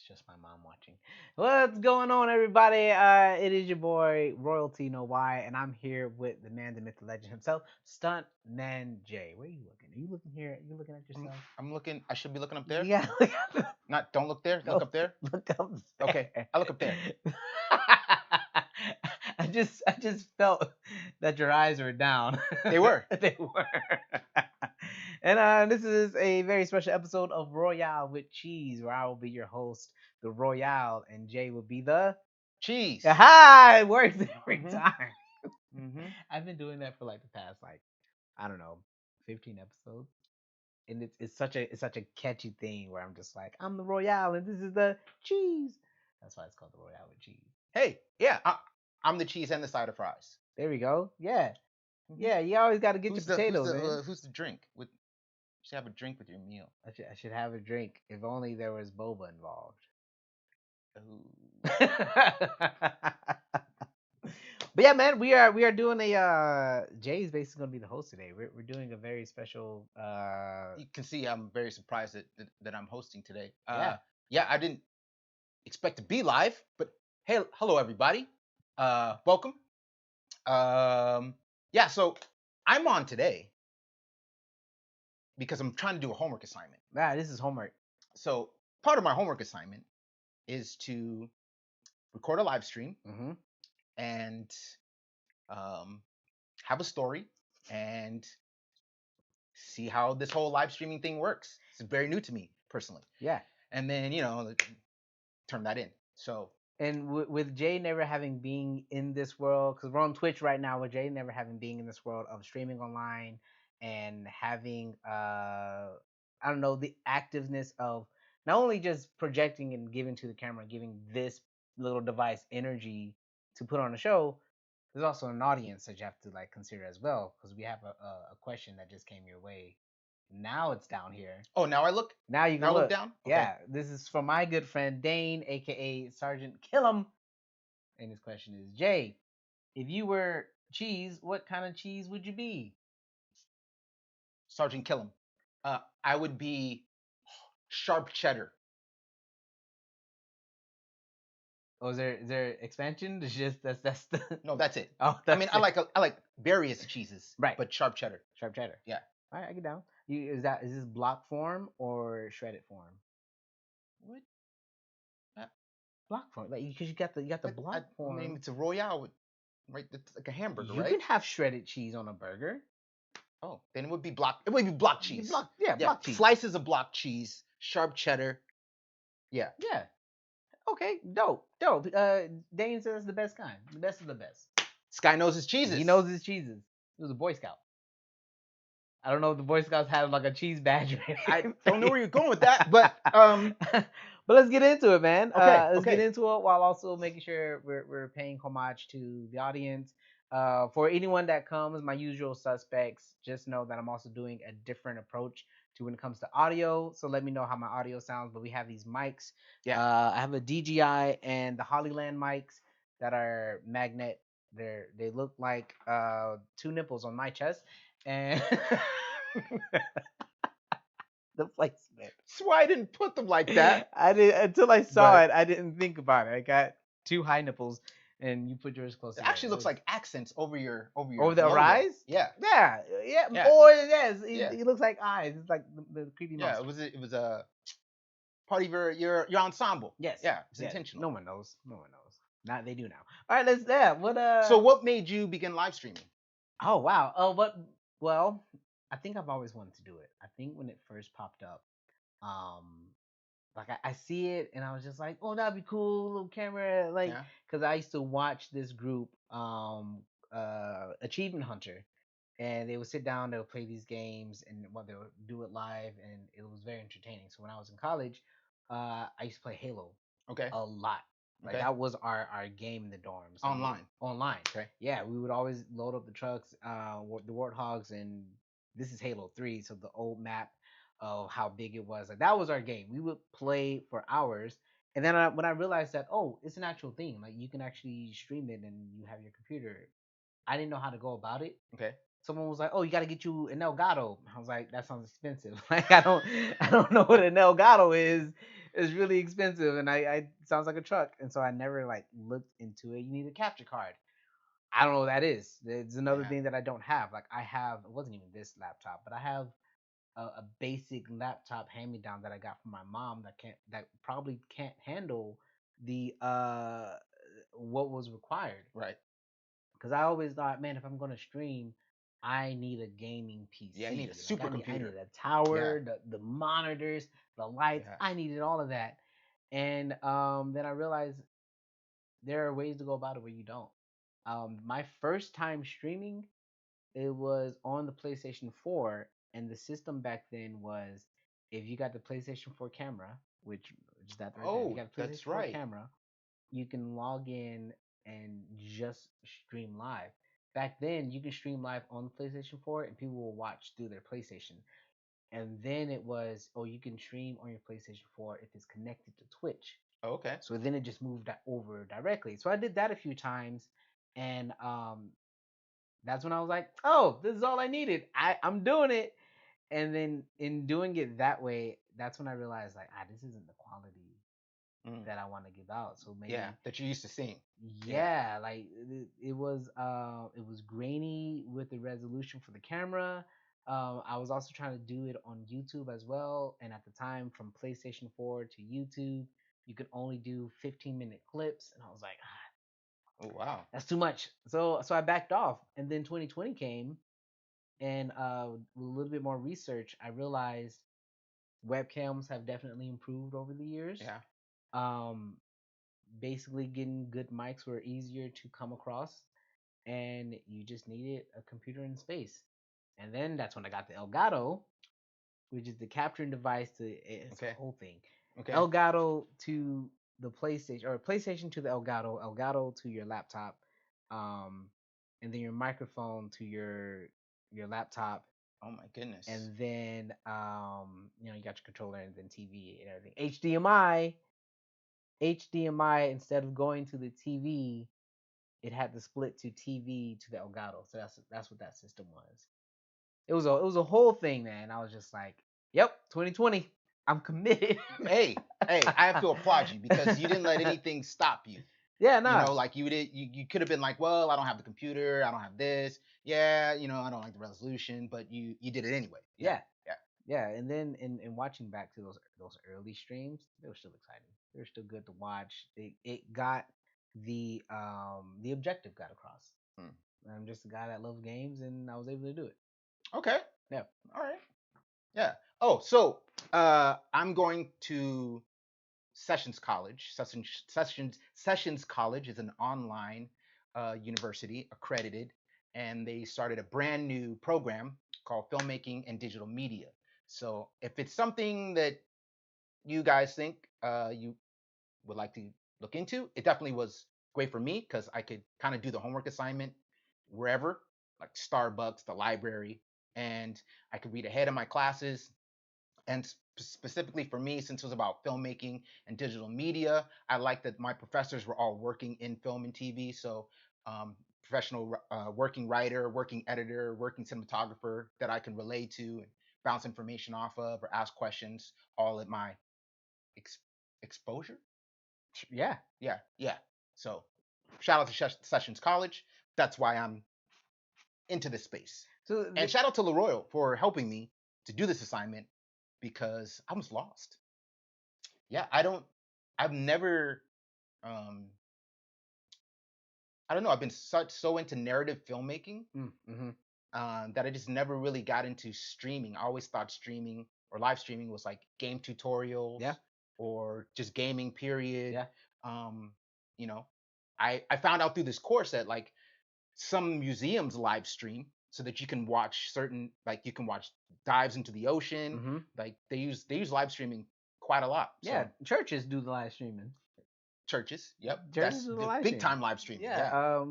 just my mom watching. What's going on, everybody? It is your boy Royalty No Why, and I'm here with the man, the myth, the legend himself, Stunt Man Jay. Where are you looking? Are you looking here? Are you looking at I'm, yourself? I'm looking. I should be looking up there. Yeah, Not. Don't look there. Look go up there. look up Okay. there. I look up there. I just felt that your eyes were down. They were. They were. And this is a very special episode of Royale with Cheese, where I will be your host, the Royale, and Jay will be the. Cheese. Aha! It works every Mhm. time. Mhm. I've been doing that for like the past I don't know, 15 episodes, and it's such a catchy thing where I'm just like, I'm the Royale and this is the cheese. That's why it's called the Royale with cheese. Hey. Yeah. I'm the cheese and the side of fries. There we go. Yeah, Mhm. yeah. You always got to get your potatoes in. Who's the drink with? You should have a drink with your meal. I should have a drink. If only there was boba involved. Ooh. But yeah, man, we are doing a Jay's basically gonna be the host today. We're doing a very special You can see I'm very surprised that I'm hosting today. yeah. Yeah. I didn't expect to be live, but hey, hello everybody. Welcome. Yeah. So I'm on today because I'm trying to do a homework assignment. This is homework. So part of my homework assignment is to record a live stream Mm-hmm. and um, have a story and see how this whole live streaming thing works. It's very new to me personally. Yeah. And then turn that in. So And with Jay never having been in this world, because we're on Twitch right now, with Jay never having been in this world of streaming online and having I don't know, the activeness of not only just projecting and giving to the camera, giving this little device energy to put on a show. There's also an audience that you have to like consider as well, because we have a question that just came your way. Now it's down here. oh, now I look Now you now can I look look. down. Okay. Yeah, this is from my good friend Dane, aka Sergeant Killam. And his question is, Jay, if you were cheese, what kind of cheese would you be? Sergeant Killam. I would be sharp cheddar. Oh, is there expansion? It's just that's the No, that's it. oh I that's mean, it. I like various cheeses, Right. but sharp cheddar. Sharp cheddar. Yeah. All right, I get down. Is this block form or shredded form? What? Uh, Block form, like because you got the block I mean, form. it's a Royale with, right? It's like a hamburger, You right? can have shredded cheese on a burger. Oh, then it would be block. It would be block cheese. Yeah, Yeah, block cheese. slices of block cheese, sharp cheddar. Yeah. Yeah. Okay, dope, dope. Dane says the best kind. The best of the best. This guy knows his cheeses. He knows his cheeses. He was a Boy Scout. I don't know if the Boy Scouts had like a cheese badge or anything. I don't know where you're going with that, but but let's get into it, man. Okay, Let's get okay. into it while also making sure we're paying homage to the audience. For anyone that comes, my usual suspects, just know that I'm also doing a different approach to when it comes to audio. So let me know how my audio sounds. But we have these mics. Yeah. I have a DJI and the Hollyland mics that are magnet. They look like two nipples on my chest, and the placement. That's why I didn't put them like that. I did until I saw But it. I didn't think about it. I got two high nipples, and you put yours close it together. actually looks like accents over your over the logo. eyes. Yeah. Yeah, yeah. Yeah. Or yes, Yeah. it looks like eyes. It's like the creepy Yeah. monster. It was a part of your ensemble. Yes. Yeah. It's Yeah. intentional. No one knows. No one knows. Now they do now. All right. Let's. Yeah. What? So what made you begin live streaming? Oh wow. Oh, what? Well, I think I've always wanted to do it. I think when it first popped up, um, like I see it and I was just like, oh, that'd be cool, little camera, like, Yeah. because I used to watch this group, Achievement Hunter, and they would sit down, they would play these games, and well, they would do it live, and it was very entertaining. So when I was in college, I used to play Halo Okay. a lot. Like Okay. that was our game in the dorms. Online. Online. Okay. Yeah, we would always load up the trucks, the Warthogs, and this is Halo 3, so the old map of how big it was. Like that was our game. We would play for hours, and then when I realized that, oh, it's an actual thing. Like you can actually stream it, and you have your computer. I didn't know how to go about it. Okay. Someone was like, "Oh, you got to get you an Elgato." I was like, "That sounds expensive. Like I don't know what an Elgato is." it's really expensive, and I it sounds like a truck, and so I never like looked into it. You need a capture card. I don't know what that is. It's another Yeah. thing that I don't have. Like I have, it wasn't even this laptop, but I have a basic laptop hand me down that I got from my mom that probably can't handle the what was required. Right. Because I always thought, man, if I'm gonna stream, I need a gaming Yeah, you need a PC. Like I need supercomputer. a Yeah. tower, the monitors, the lights. Yeah. I needed all of that. And then I realized there are ways to go about it where you don't. My first time streaming, it was on the PlayStation 4, and the system back then was if you got the PlayStation 4 camera, which is that right there. If you Oh, got a that's PlayStation 4 right. camera, you can log in and just stream live. Back then, you can stream live on the PlayStation 4, and people will watch through their PlayStation. And then it was, oh, you can stream on your PlayStation 4 if it's connected to Twitch. Oh, okay. So then it just moved that over directly. So I did that a few times, and that's when I was like, oh, this is all I needed. I'm doing it. And then in doing it that way, that's when I realized like, this isn't the quality Mm. that I want to give out. So Yeah, maybe, that you're used to seeing. Yeah. yeah, like it was grainy with the resolution for the camera. I was also trying to do it on YouTube as well, and at the time from PlayStation 4 to YouTube, you could only do 15-minute clips, and I was like, Oh, wow. that's too much. So I backed off, and then 2020 came, and with a little bit more research, I realized webcams have definitely improved over the years. Yeah. Um, Basically, getting good mics were easier to come across, and you just needed a computer in space. And then that's when I got the Elgato, which is the capturing device to it's a Okay. whole thing. Okay. Elgato to the PlayStation, or PlayStation to the Elgato, Elgato to your laptop, um, and then your microphone to your laptop, Oh my goodness. and then you got your controller and then TV and everything. HDMI instead of going to the TV, it had to split to TV to the Elgato. So that's what that system was. It was a whole thing, man. I was just like, yep, 2020, I'm committed. Hey, hey, I have to applaud you because you didn't let anything stop you. Yeah, You nah, know, like you could have been like, well, I don't have the computer, I don't have this. Yeah, I don't like the resolution, but you did it anyway. Yeah. yeah, Yeah. yeah. And then in watching back to those early streams, they were still exciting. They were still good to watch. It got the objective got across. Hmm. I'm just a guy that loves games, and I was able to do it. Okay. Yeah. All right. Yeah. Oh, so I'm going to Sessions College. Sessions College is an online university, accredited, and they started a brand new program called Filmmaking and Digital Media. So if it's something that you guys think you would like to look into, it definitely was great for me because I could kind of do the homework assignment wherever, like Starbucks, the library, and I could read ahead of my classes. And specifically for me, since it was about filmmaking and digital media, I liked that my professors were all working in film and TV. So, professional working writer, working editor, working cinematographer that I can relate to and bounce information off of or ask questions, all at my ex- exposure. Yeah. Yeah, yeah. So, shout out to Sessions College. That's why I'm into this space. So And shout out to Royale for helping me to do this assignment because I was lost. Yeah, I've never, um, I don't know, I've been so into narrative filmmaking mm-hmm. that I just never really got into streaming. I always thought streaming or live streaming was like game tutorials Yeah. or just gaming, period. Yeah. Um, you know, I found out through this course that like some museums live stream so that you can watch certain, like you can watch dives into the ocean. Mm-hmm. Like they use live streaming quite a lot. Yeah. So Churches do the live streaming. churches, yep, Churches that's do the the live big streaming. time live streaming. Yeah. Yeah,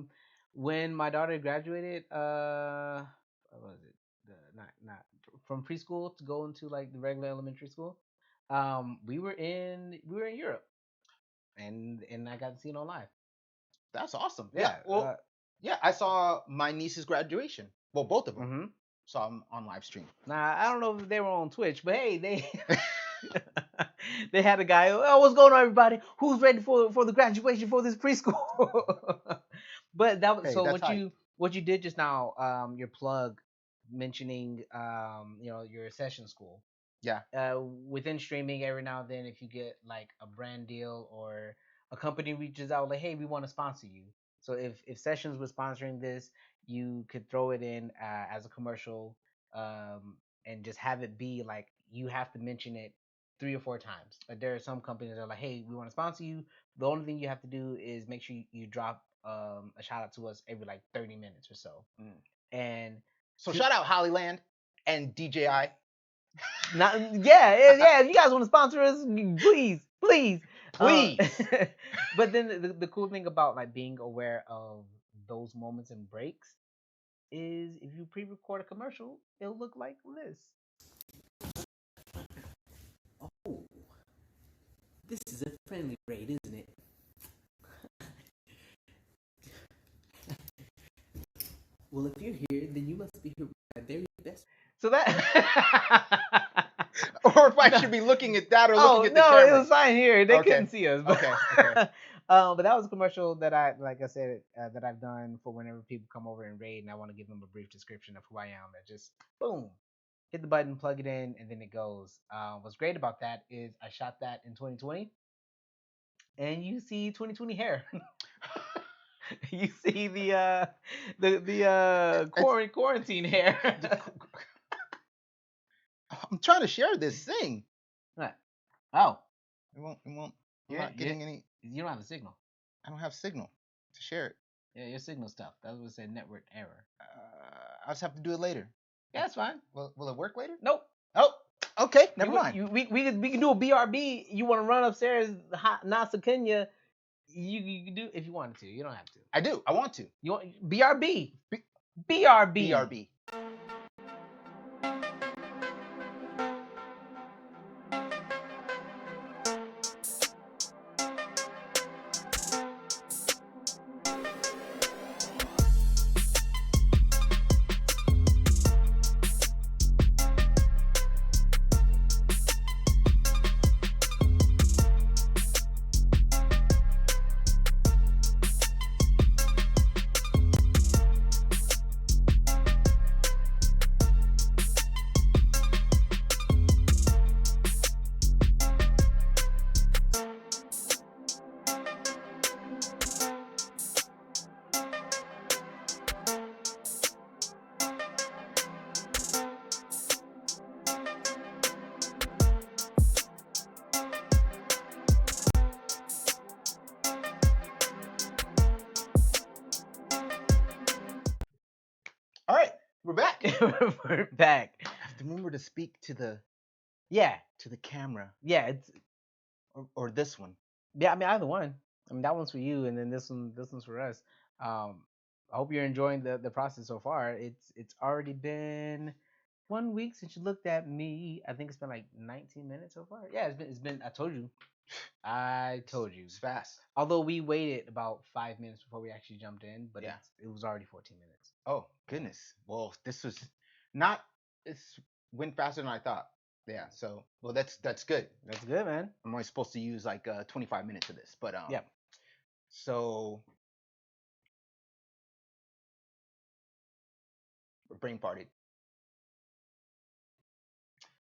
When my daughter graduated, what was it? Not from preschool to go into like the regular elementary school. We were in Europe, and I got to see it on live. that's awesome. Yeah, Yeah. well, yeah, I saw my niece's graduation. Well, both of them Mm-hmm. saw them on live stream. Now I don't know if they were on Twitch, but hey, they They had a guy. Oh, what's going on, everybody? Who's ready for the graduation for this preschool? But that was Hey, so that's hype. what you did just now. Your plug mentioning your session school Yeah. within streaming. Every now and then, if you get like a brand deal or a company reaches out like, hey, we want to sponsor you. So if Sessions was sponsoring this, you could throw it in as a commercial, and just have it be like you have to mention it 3 or 4 times. Like there are some companies that are like, hey, we want to sponsor you. The only thing you have to do is make sure you drop a shout out to us every like 30 minutes or so. Mm. And So to, shout out Hollyland and DJI. not yeah. If you guys want to sponsor us, please, please. Uh, Please. but then the cool thing about like being aware of those moments and breaks is if you pre-record a commercial, it'll look like this. Oh, this is a friendly raid, isn't it? Well, if you're here, then you must be here with my very best. So that. Or if I No. should be looking at that or Oh looking at the no, it camera. was fine here. They Okay. couldn't see us. But Okay. Okay. but that was a commercial that I, like I said, that I've done for whenever people come over and raid, and I want to give them a brief description of who I am. And just boom, hit the button, plug it in, and then it goes. What's great about that is I shot that in 2020, and you see 2020 hair. You see the It's, quarantine hair. I'm trying to share this thing. What? Oh, It won't. It won't. I'm you're, not you're, getting any. you don't have a signal. I don't have signal to share it. Yeah, your signal stuff. That was a network error. I'll just have to do it later. Yeah, that's fine. Will it work later? Nope. Oh, okay. Never mind. We can do a BRB. You want to run upstairs, Nasa Kenya? You can do if you wanted to. You don't have to. I do. I want to. You want BRB? B- BRB. BRB. All right, we're back. We're back. I have to remember to speak to the Yeah, camera yeah. It's or this one. yeah. I mean, either one. I mean, that one's for you, and then this one's for us. I hope you're enjoying the process so far. It's already been 1 week since you looked at me. I think it's been like 19 minutes so far. Yeah, it's been. I told you. I told you. It's fast. Although we waited about 5 minutes before we actually jumped in, but Yeah. it was already 14 minutes. Oh goodness. Well, this was not. It's went faster than I thought. Yeah. So well, that's good. That's good, man. I'm only supposed to use like 25 minutes of this, but Yeah. So we're brain parted.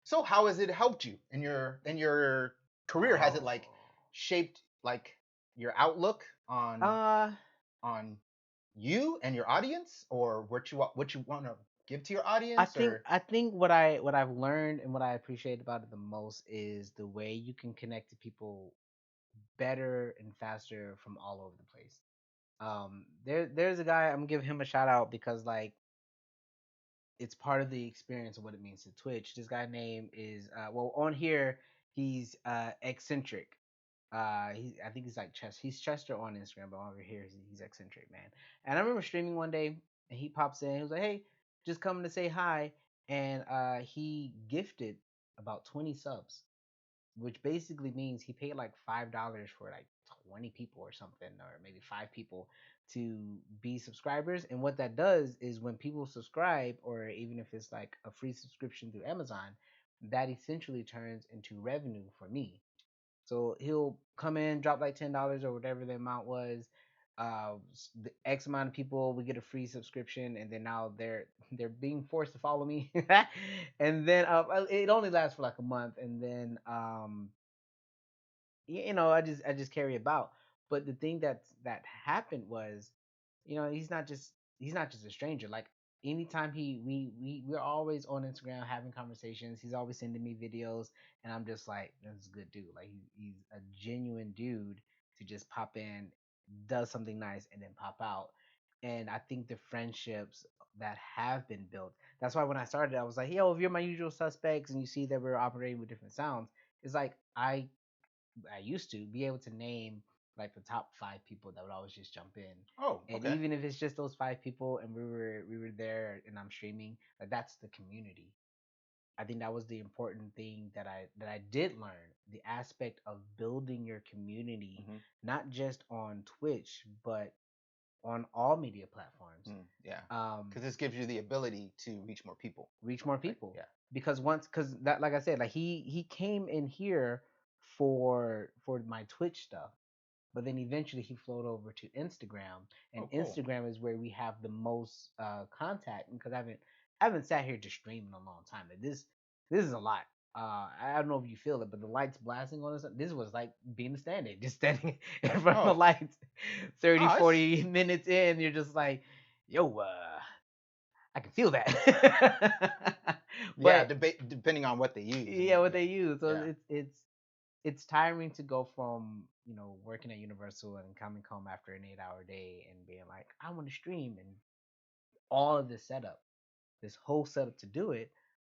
So how has it helped you in your career? Has it like shaped like your outlook on you and your audience, or what you want to give to your audience? I think what I've learned and what I appreciate about it the most is the way you can connect to people better and faster from all over the place. There's a guy, I'm gonna give him a shout out because like it's part of the experience of what it means to Twitch. This guy name is well on here he's eccentric. I think he's like he's Chester on Instagram, but over here he's eccentric, man. And I remember streaming one day and he pops in. He was like, "Hey, just coming to say hi," and he gifted about 20 subs, which basically means he paid like $5 for like 20 people or something, or maybe 5 people to be subscribers. And what that does is when people subscribe, or even if it's like a free subscription through Amazon, that essentially turns into revenue for me. So he'll come in, drop like $10 or whatever the amount was. The X amount of people we get a free subscription, and then now they're being forced to follow me, and then it only lasts for like a month, and then I just carry about. But the thing that happened was, he's not just a stranger. Like anytime we're always on Instagram having conversations. He's always sending me videos, and I'm just like, this is a good dude. Like he's a genuine dude to just pop in, does something nice, and then pop out. And I think the friendships that have been built. That's why when I started, I was like, yo, if you're my usual suspects and you see that we're operating with different sounds, it's like I used to be able to name like the top 5 people that would always just jump in. Oh, And okay. even if it's just those 5 people and we were there and I'm streaming, like that's the community. I think that was the important thing that I did learn, the aspect of building your community, Hmm. not just on Twitch, but on all media platforms. Yeah, Um, because this gives you the ability to reach more people, reach more right? people Yeah. because that, like I said, like he came in here for my Twitch stuff, but then eventually he flowed over to Instagram, and Oh, cool. Instagram is where we have the most contact, because I haven't sat here to stream in a long time. Like this is a lot. I don't know if you feel it, but the lights blasting on us. This was like being standing, just standing in front of the Oh, lights, 30, oh, it's 40 minutes in. You're just like, yo, I can feel that. yeah. But Depending on what they use, and yeah, what yeah, they use. So yeah, it's tiring to go from working at Universal and coming home after an 8-hour day and being like, I want to stream, and all of this setup, this whole setup to do it.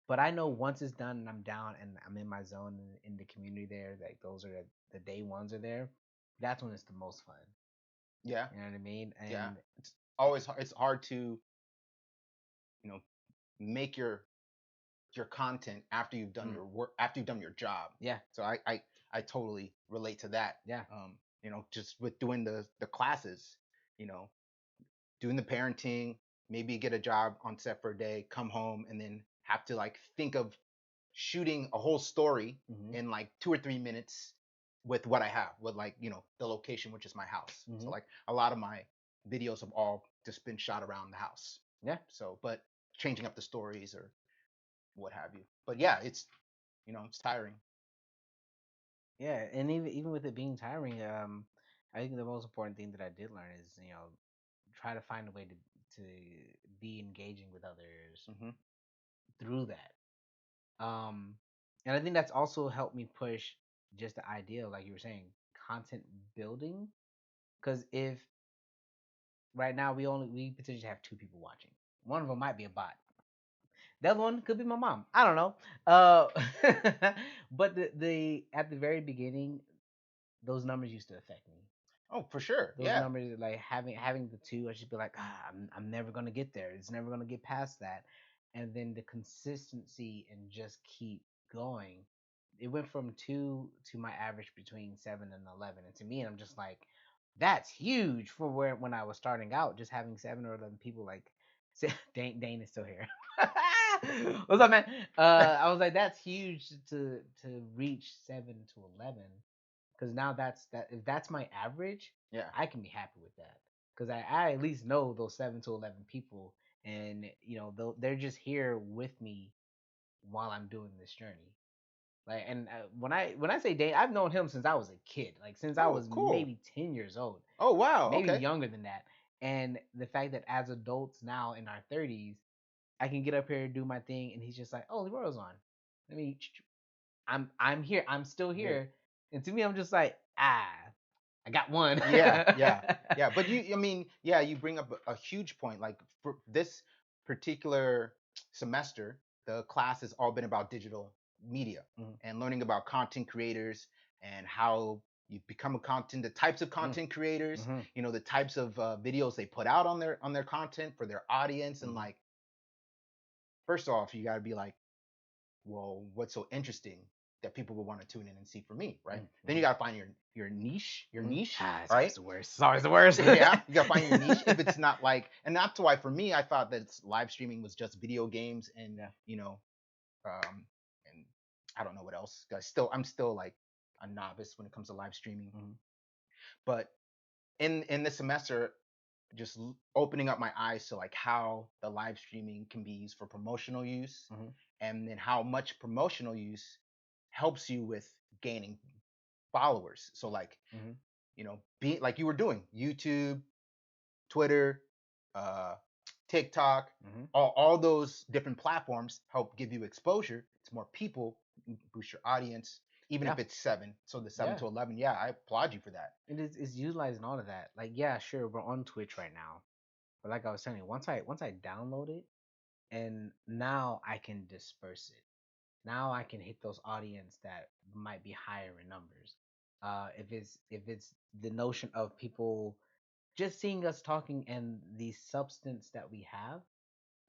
But I know once it's done and I'm down and I'm in my zone in the community there, like those are the day ones are there. That's when it's the most fun. yeah, You know what I mean? yeah. And It's always it's hard to you know make your content after you've done mm, your work, after you've done your job. yeah, So I totally relate to that. yeah, Just with doing the classes, you know, doing the parenting, maybe get a job on set for a day, come home, and then have to like think of shooting a whole story hmm in like 2 or 3 minutes with what I have, with like the location, which is my house. So hmm like a lot of my videos have all just been shot around the house. yeah, So, but changing up the stories or what have you. But yeah, it's tiring. yeah. And even with it being tiring, I think the most important thing that I did learn is try to find a way to be engaging with others Hmm. through that. And I think that's also helped me push just the idea, like you were saying, content building. Because if right now we potentially have 2 people watching, one of them might be a bot. The other one could be my mom. I don't know. Uh, but the at the very beginning, those numbers used to affect me. Oh, for sure. Those Yeah. numbers, like having the two, I should be like, I'm never gonna get there. It's never gonna get past that. And then the consistency and just keep going. It went from 2 to my average between 7 and 11. And to me, I'm just like, that's huge for where when I was starting out, just having 7 or 11 people. Like, Dane is still here. What's up, man? I was like, that's huge to reach 7 to 11, because now if that's my average, Yeah. I can be happy with that, because I at least know those 7 to 11 people, and they're just here with me while I'm doing this journey. Like, and when I say Dane, I've known him since I was a kid, like since I Oh, was cool. maybe 10 years old, Oh, wow. maybe Okay. younger than that. And the fact that as adults now in our 30s, I can get up here and do my thing, and he's just like, "Oh, the world's on. Let me I'm here. I'm still Here. here." And to me, I'm just like, I got one. Yeah, yeah, yeah. But I mean, yeah, you bring up a huge point. Like for this particular semester, the class has all been about digital media Mhm, and learning about content creators and how you become a content, the types of mhm, content creators, mhm, the types of videos they put out on their content for their audience, and mhm, like, first off, you got to be like, well, what's so interesting that people would want to tune in and see for me, right? mhm, Then you mhm, got to find your niche, mhm. It's always right? the worst. It's always the worst. Yeah, you gotta find your niche. If it's not like, and that's why for me, I thought that live streaming was just video games and Yeah. um, and I don't know what else. I'm still like a novice when it comes to live streaming. Mm-hmm. But in this semester, just opening up my eyes to like how the live streaming can be used for promotional use, Mm-hmm. and then how much promotional use helps you with gaining followers. So like, Mm-hmm. be like you were doing YouTube, Twitter, uh, TikTok, Mm-hmm. all those different platforms help give you exposure to more people, boost your audience, even Yeah. if it's seven. So the seven Yeah. to 11, yeah, I applaud you for that. It's utilizing all of that. Like, yeah, sure, we're on Twitch right now, but like I was saying, once I download it, and now I can disperse it. Now I can hit those audience that might be higher in numbers. If it's the notion of people just seeing us talking and the substance that we have,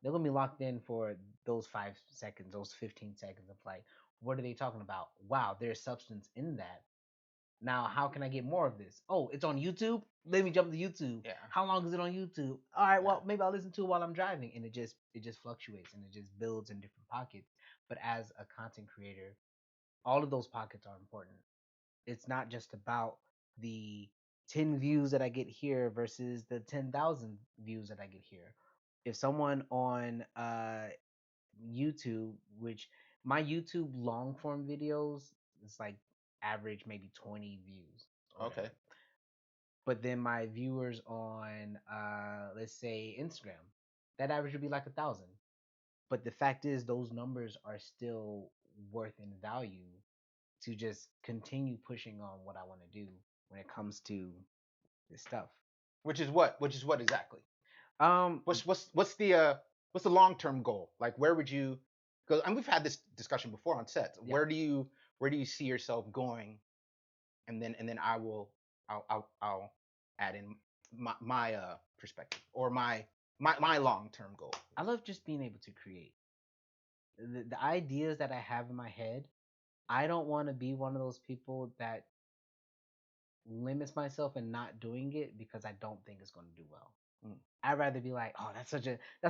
they're gonna be locked in for those 5 seconds, those 15 seconds of like, what are they talking about? Wow, there's substance in that. Now, how can I get more of this? Oh, it's on YouTube. Let me jump to YouTube. Yeah, How long is it on YouTube? All right, yeah. well, maybe I'll listen to it while I'm driving, and it just fluctuates and it just builds in different pockets. But as a content creator, all of those pockets are important. It's not just about the 10 views that I get here versus the 10,000 views that I get here. If someone on YouTube, which my YouTube long form videos, it's like average maybe 20 views or Okay. whatever. But then my viewers on let's say Instagram, that average would be like 1,000. But the fact is those numbers are still worth in value to just continue pushing on what I want to do when it comes to this stuff. Which is what? Which is what exactly? Um What's the long term goal? Like, where would you? Because and we've had this discussion before on sets. yeah. Where do you see yourself going? And then I'll add in my perspective or my long term goal. I love just being able to create. The ideas that I have in my head, I don't want to be one of those people that limits myself and not doing it because I don't think it's going to do well. Mm. I'd rather be like, oh, that's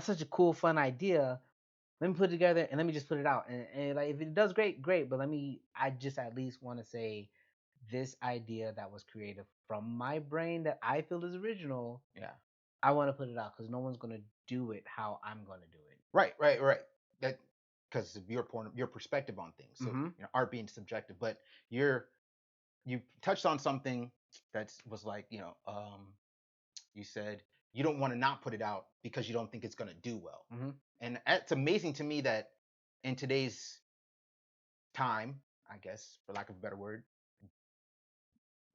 such a cool, fun idea. Let me put it together and let me just put it out. And like if it does great, great. But I just at least want to say this idea that was creative from my brain that I feel is original. Yeah. I want to put it out because no one's gonna do it how I'm gonna do it. Right. Right. Right. That because of your perspective on things. So Mm-hmm. art being subjective, but you're you touched on something that was like you said you don't want to not put it out because you don't think it's going to do well. Mm-hmm. And it's amazing to me that in today's time, I guess, for lack of a better word,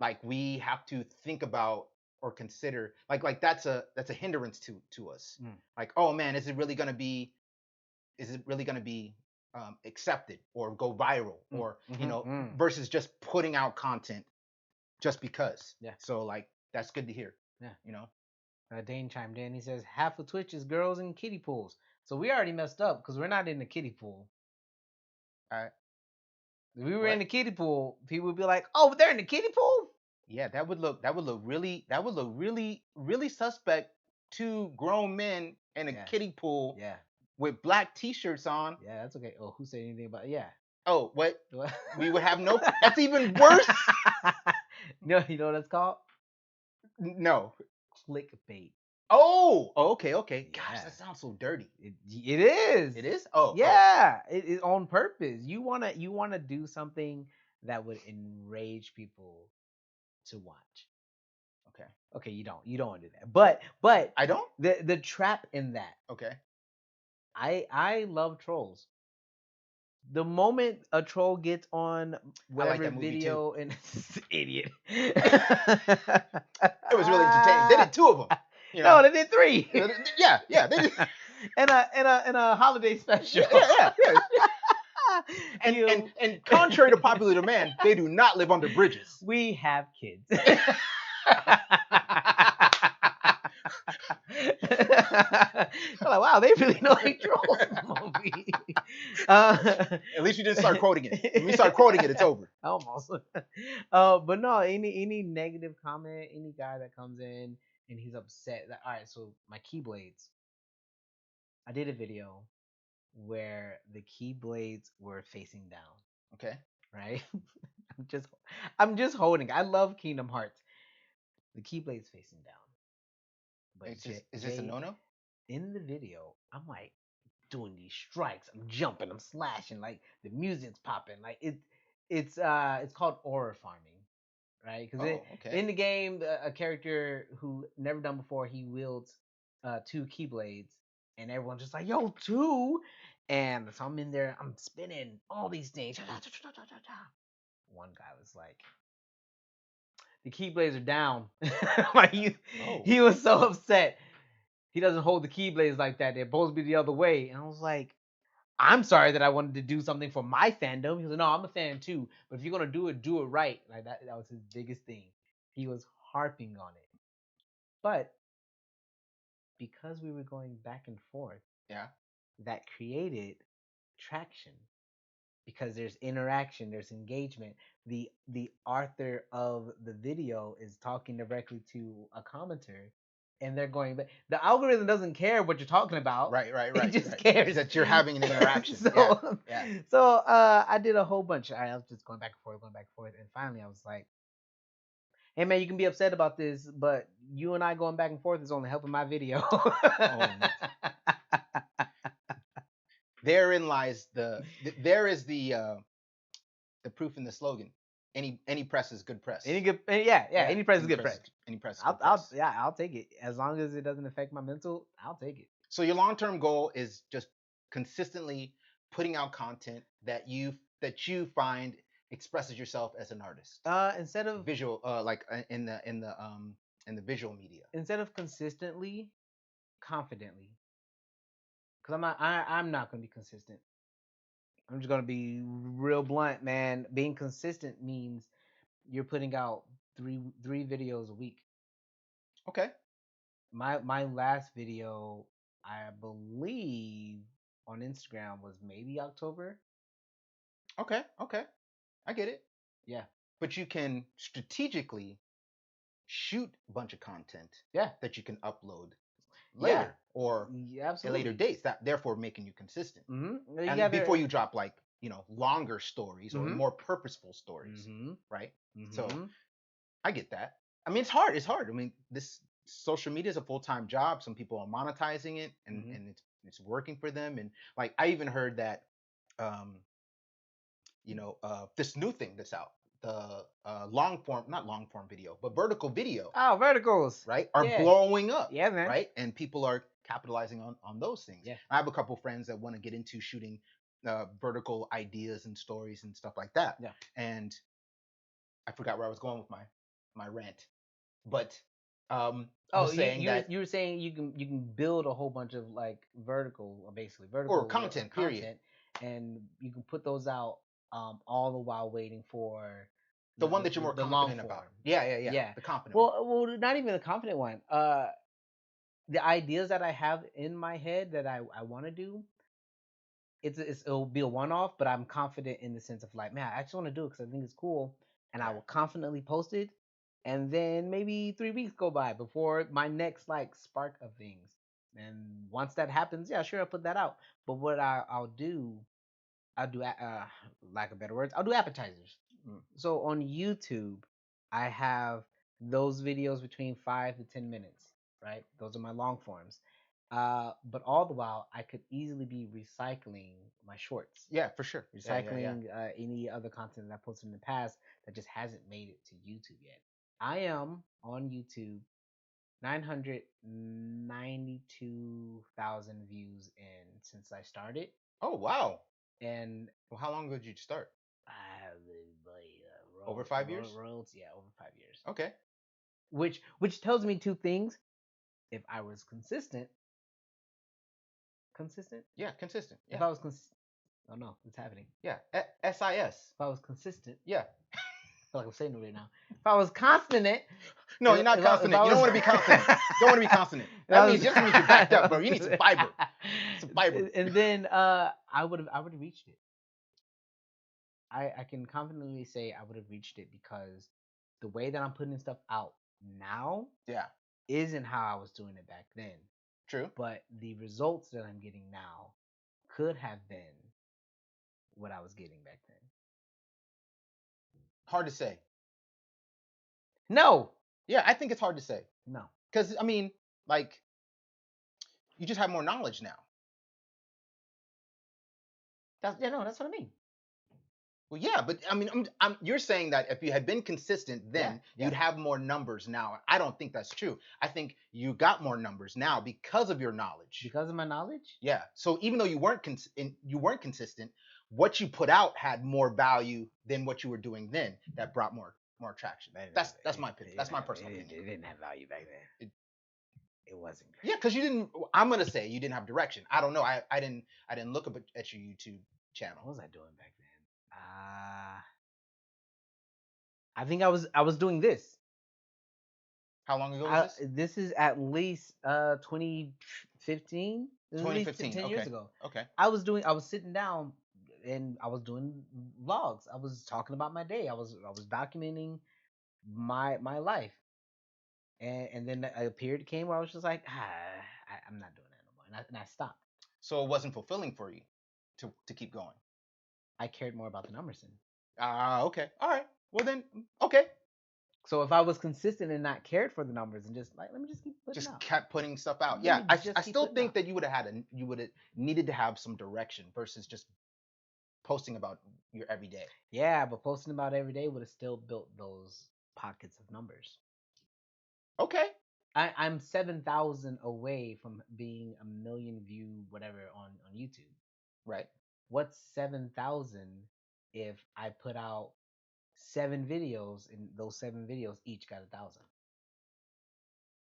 like we have to think about or consider like that's a hindrance to us. Mm. Like, oh man, is it really going to be accepted or go viral Mm. or Mm-hmm. Mm. versus just putting out content just because. Yeah. So like that's good to hear. Yeah. You know. Dane chimed in. He says half of Twitch is girls in kiddie pools. So we already messed up because we're not in the kiddie pool. All right. If we were in What? the kiddie pool, people would be like, "Oh, but they're in the kiddie pool." Yeah, that would look really suspect. Two grown men in a Yeah. kiddie pool Yeah. with black t-shirts on. Yeah. That's okay. Oh, who said anything about? Yeah. Oh, what? What? We would have no. That's even worse. No, you know what it's called? No. Clickbait. Oh, okay, okay. Gosh, Yeah. that sounds so dirty. It is. It is. Oh, Yeah, it is on purpose. You wanna do something that would enrage people to watch. okay. Okay, you don't want to do that. But I don't. the trap in that, Okay. I love trolls. The moment a troll gets on I like whatever that movie too. video and idiot. It was really entertaining. They did two of them. You know. No, they did three. Yeah, yeah. They did. and a holiday special. Yeah. And, You- and contrary to popular demand, they do not live under bridges. we have kids. They're like, wow, they really know they trolls in the movie. At least you didn't start quoting it. When we start quoting it, it's over. Almost. But no, any negative comment, any guy that comes in and he's upset that all right, so my keyblades. I did a video where the keyblades were facing down. Okay. right? I'm just I'm just holding. I love Kingdom Hearts. The Keyblade's facing down, but Is this a Jay no-no? in the video, I'm like doing these strikes. I'm jumping. I'm slashing. Like the music's popping. Like it's called aura farming, right? Because Oh, okay. in the game, a character who never done before, he wields two keyblades, and everyone's just like, "Yo, two!" And so I'm in there. I'm spinning all these things. One guy was like, "The keyblades are down." Like Oh, he was so upset. He doesn't hold the keyblades like that. They're supposed to be the other way. And I was like, I'm sorry that I wanted to do something for my fandom. He was like, no, I'm a fan too. But if you're gonna do it right. Like that was his biggest thing. He was harping on it. But because we were going back and forth, yeah. that created traction. Because there's interaction, there's engagement. The author of the video is talking directly to a commenter, and they're going. But the algorithm doesn't care what you're talking about. Right, right, It right, just right. cares That you're having an interaction. Yeah, so yeah. I did a whole bunch. I was just going back and forth, going back and forth, and finally I was like, "Hey man, you can be upset about this, but you and I going back and forth is only helping my video." Oh, therein lies there is the proof in the slogan. Any press is good press. Yeah, Yeah, any price is good price. any press is I'll, good I'll, press. yeah, I'll take it as long as it doesn't affect my mental. I'll take it. So your long-term goal is just consistently putting out content that you find expresses yourself as an artist. Instead of Visual, like in the visual media. consistently, confidently, because I'm not gonna be consistent. I'm just gonna be real blunt, man. Being consistent means you're putting out three videos a week. Okay, My last video, I believe, on Instagram was maybe October. okay, okay. I get it. Yeah, But you can strategically shoot a bunch of content yeah, that you can upload yeah, later or yeah, at later absolutely. dates, that therefore making you consistent. You And before gotta. you drop like, longer stories or Mm-hmm. more purposeful stories, Mm-hmm. right? So Mm-hmm. I get that. I mean, it's hard. It's hard. I mean, this social media is a full-time job. Some people are monetizing it, and Mm-hmm. it's working for them. And like I even heard that, um, this new thing that's out, the long form, not long form video, but vertical video, Oh, verticals. right, are Yeah. blowing up, Yeah, man. right, and people are capitalizing on those things. Yeah. I have a couple friends that want to get into shooting vertical ideas and stories and stuff like that. Yeah. And I forgot where I was going with my rant, but I Oh, was saying that, you were saying you can build a whole bunch of like vertical, basically or vertical content, period. content, and you can put those out all the while waiting for The one that you're more the long confident about. form. Yeah, yeah, yeah. Yeah. The confident one. Well, not even a confident one. The ideas that I have in my head that I want to do, it'll be a one off, but I'm confident in the sense of like, man, I actually want to do it because I think it's cool, and I Yeah. will confidently post it, and then maybe 3 weeks go by before my next like spark of things, and once that happens, yeah, sure, I'll put that out. But what I'll do, lack of better words, I'll do appetizers. Mm. So on YouTube, I have those videos between 5 to 10 minutes, right? Those are my long forms. But all the while, I could easily be recycling my shorts, Yeah, for sure. Yeah, yeah, yeah. recycling any other content that I posted in the past that just hasn't made it to YouTube yet. I am on YouTube, 992,000 views in since I started, Oh, wow. and Well, how long ago did you start? I have like Over 5 years? royalties, yeah, over 5 years. Okay. Which tells me two things. If I was consistent. Yeah, consistent. If Yeah. I was oh no, it's happening. Yeah. SIS. If I was consistent, Yeah. I feel like I'm saying it right now. If I was consonant, No, you're not consonant. You don't want to be consonant. You don't want to be consonant. That means just means you're backed up, bro. You need some fiber. Some fiber. And then I would have reached it. I can confidently say I would have reached it because the way that I'm putting stuff out now Yeah. isn't how I was doing it back then. True. But the results that I'm getting now could have been what I was getting back then. Hard to say. No. Yeah, I think it's hard to say No. because I mean, like, you just have more knowledge now. No, that's what I mean. Well, yeah, but I mean, you're saying that if you had been consistent, then Yeah. you'd have more numbers now. I don't think that's true. I think you got more numbers now because of your knowledge. Because of my knowledge? Yeah. So even though you weren't consistent, what you put out had more value than what you were doing then. That brought more traction. That's my opinion. That's my personal opinion. It didn't have value back then. It wasn't great. Yeah, because you didn't. I'm gonna say you didn't have direction. I don't know. I didn't look up at your YouTube channel. What was I doing back then? I think I was doing this. How long ago was this? This is at least 2015. This is at least 2015. 10 Okay. years ago. Okay. I was sitting down and I was doing vlogs. I was talking about my day. I was documenting my life. And then a period came where I was just like, I'm not doing that no more. And I stopped. So it wasn't fulfilling for you to keep going. I cared more about the numbers then. Okay. All right. Well then, okay. So if I was consistent and not cared for the numbers and just like, let me just keep putting out. Kept putting stuff out. Let Yeah, me I just keep still putting think out. that you would have needed to have some direction versus just posting about your everyday. Yeah, but posting about every day would have still built those pockets of numbers. Okay. I'm 7,000 away from being a million view whatever on YouTube. Right. What's 7,000 if I put out 7 videos and those 7 videos each got 1,000?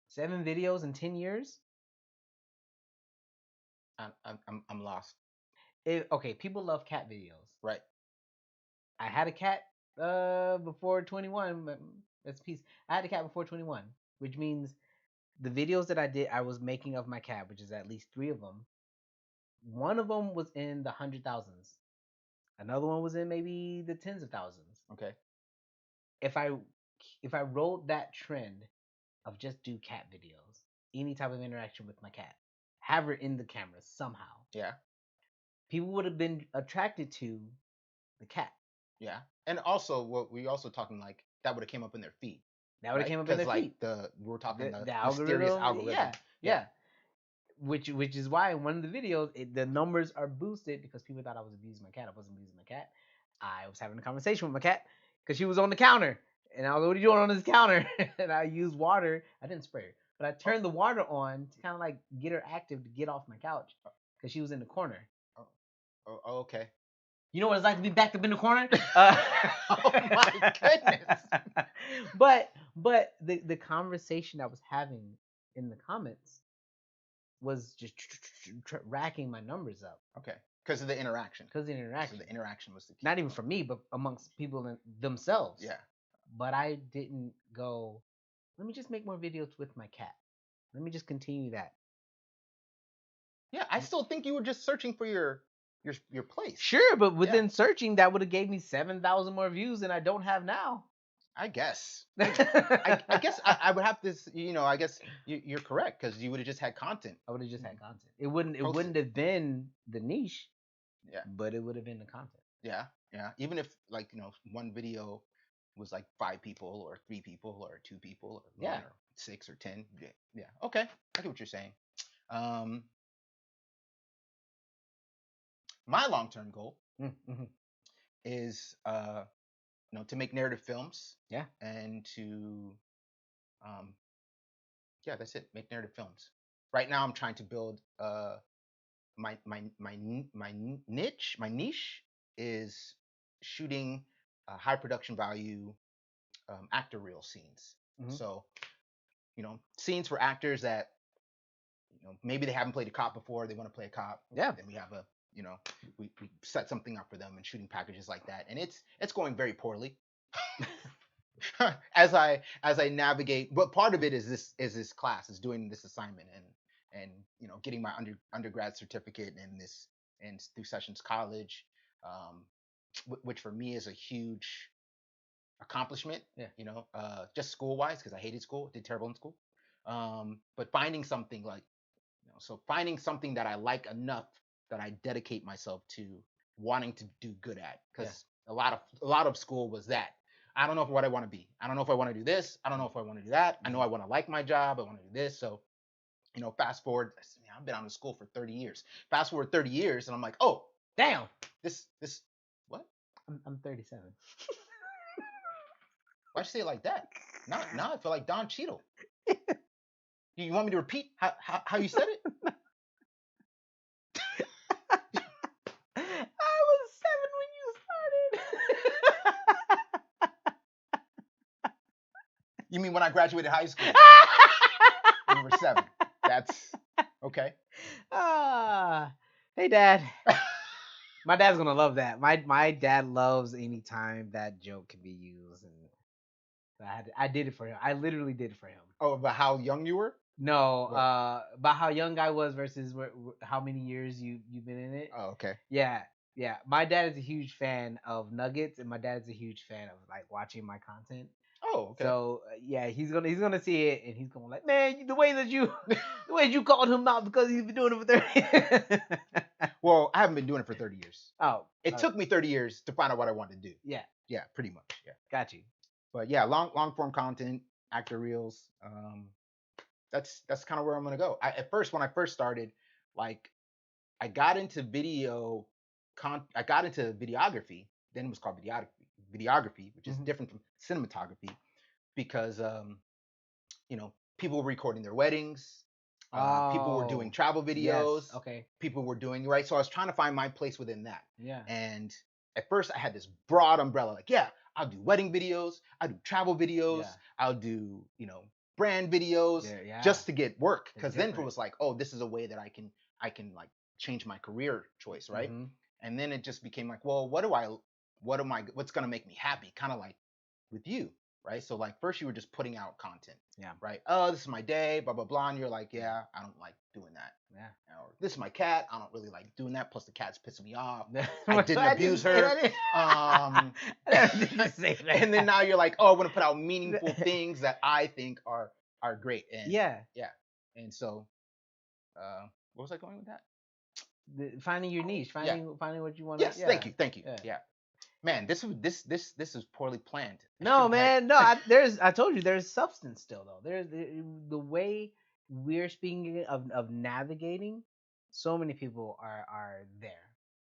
7 videos in 10 years? I'm lost. Okay, people love cat videos. Right. I had a cat before 21. That's a piece. I had a cat before 21, which means the videos that I was making of my cat, which is at least 3 of them. One of them was in the 100,000s. Another one was in maybe the tens of thousands. Okay. If I rolled that trend of just do cat videos, any type of interaction with my cat, have her in the camera somehow. Yeah. People would have been attracted to the cat. Yeah. And also, what we also talking like that would have came up in their feed. That would have came up in their feed. We're talking the mysterious algorithm. Yeah. Which is why in one of the videos the numbers are boosted because people thought I was abusing my cat. I wasn't abusing my cat. I was having a conversation with my cat because she was on the counter, and I was like, "What are you doing on this counter?" And I used water. I didn't spray her, but I turned the water on to kind of like get her active to get off my couch because she was in the corner. Oh, okay. You know what it's like to be backed up in the corner? Oh my goodness. But the conversation I was having in the comments was just racking my numbers up. Okay. Because of the interaction. Because of the interaction. So the interaction was the key. Not even for me, but amongst people themselves. Yeah. But I didn't go, let me just make more videos with my cat. Let me just continue that. Yeah, I still think you were just searching for your place. Sure, but within searching, that would have gave me 7,000 more views than I don't have now. I guess. I guess I would have this. I guess you're correct because you would have just had content. I would have just had content. It wouldn't have been the niche. Yeah. But it would have been the content. Yeah, yeah. Even if one video was like 5 people or 3 people or 2 people or 1 or 6 or 10. Yeah. Okay, I get what you're saying. My long-term goal is to make narrative films. Yeah. And to that's it. Make narrative films. Right now, I'm trying to build my niche. My niche is shooting high production value actor reel scenes. Mm-hmm. So, scenes for actors that maybe they haven't played a cop before. They want to play a cop. Yeah. Then we have we set something up for them and shooting packages like that, and it's going very poorly. as I navigate, but part of it is this class is doing this assignment and getting my undergrad certificate and through Sessions College, which for me is a huge accomplishment. Yeah. Just school wise because I hated school, did terrible in school. But finding something finding something that I like enough that I dedicate myself to wanting to do good at, because a lot of school was that I don't know what I want to be. I don't know if I want to do this. I don't know if I want to do that. I know I want to like my job. I want to do this. So, fast forward. I've been out of school for 30 years. Fast forward 30 years, and I'm like, oh, Damn. this, what? I'm 37. Why'd you say it like that? Now I feel like Don Cheadle. You want me to repeat how you said it? I was 7 when you started. You mean when I graduated high school? You were 7. That's okay. Ah, hey, Dad. My dad's gonna love that. My dad loves any time that joke can be used, and I did it for him. I literally did it for him. Oh, about how young you were? No, What? about how young I was versus how many years you've been in it. Oh, okay. Yeah, yeah. My dad is a huge fan of Nuggets, and my dad is a huge fan of like watching my content. Oh, okay. So yeah, he's gonna see it, and he's gonna like, man, the way that you the way you called him out because he's been doing it for 30. Well, I haven't been doing it for 30 years. Oh, It took me 30 years to find out what I wanted to do. yeah, Yeah, pretty much. Yeah. got you. But yeah, long form content, actor reels. That's kind of where I'm gonna go. At first, when I first started, like I got into I got into videography. Then it was called videography, which is Mhm. different from cinematography because people were recording their weddings. People were doing Oh, travel yes. videos. Okay. People were doing right. So I was trying to find my place within that. Yeah. And at first, I had this broad umbrella, like, yeah, I'll do wedding videos, I'll do travel videos, Yeah. I'll do brand videos, Yeah. Yeah. just to get work. It's Because then it different. was like, oh, this is a way that I can like change my career choice, right? Mm-hmm. And then it just became like, well, what's gonna make me happy? Kind of like with you, right? So like first you were just putting out content, Yeah. right? Oh, this is my day, blah blah blah, and you're like, yeah, I don't like doing that. Yeah. Or this is my cat, I don't really like doing that. Plus the cat's pissing me off. I I didn't abuse say her. that. I didn't say that. And then now you're like, oh, I want to put out meaningful things that I think are great. And Yeah. yeah, and so what was I going with that? Finding your niche, Yeah. finding what you want to. Yes, Yeah. thank you. Yeah. Yeah, man, this is poorly planned. I No, shouldn't have man. No, I told you there's substance still though. There's the way we're speaking of navigating. So many people are there.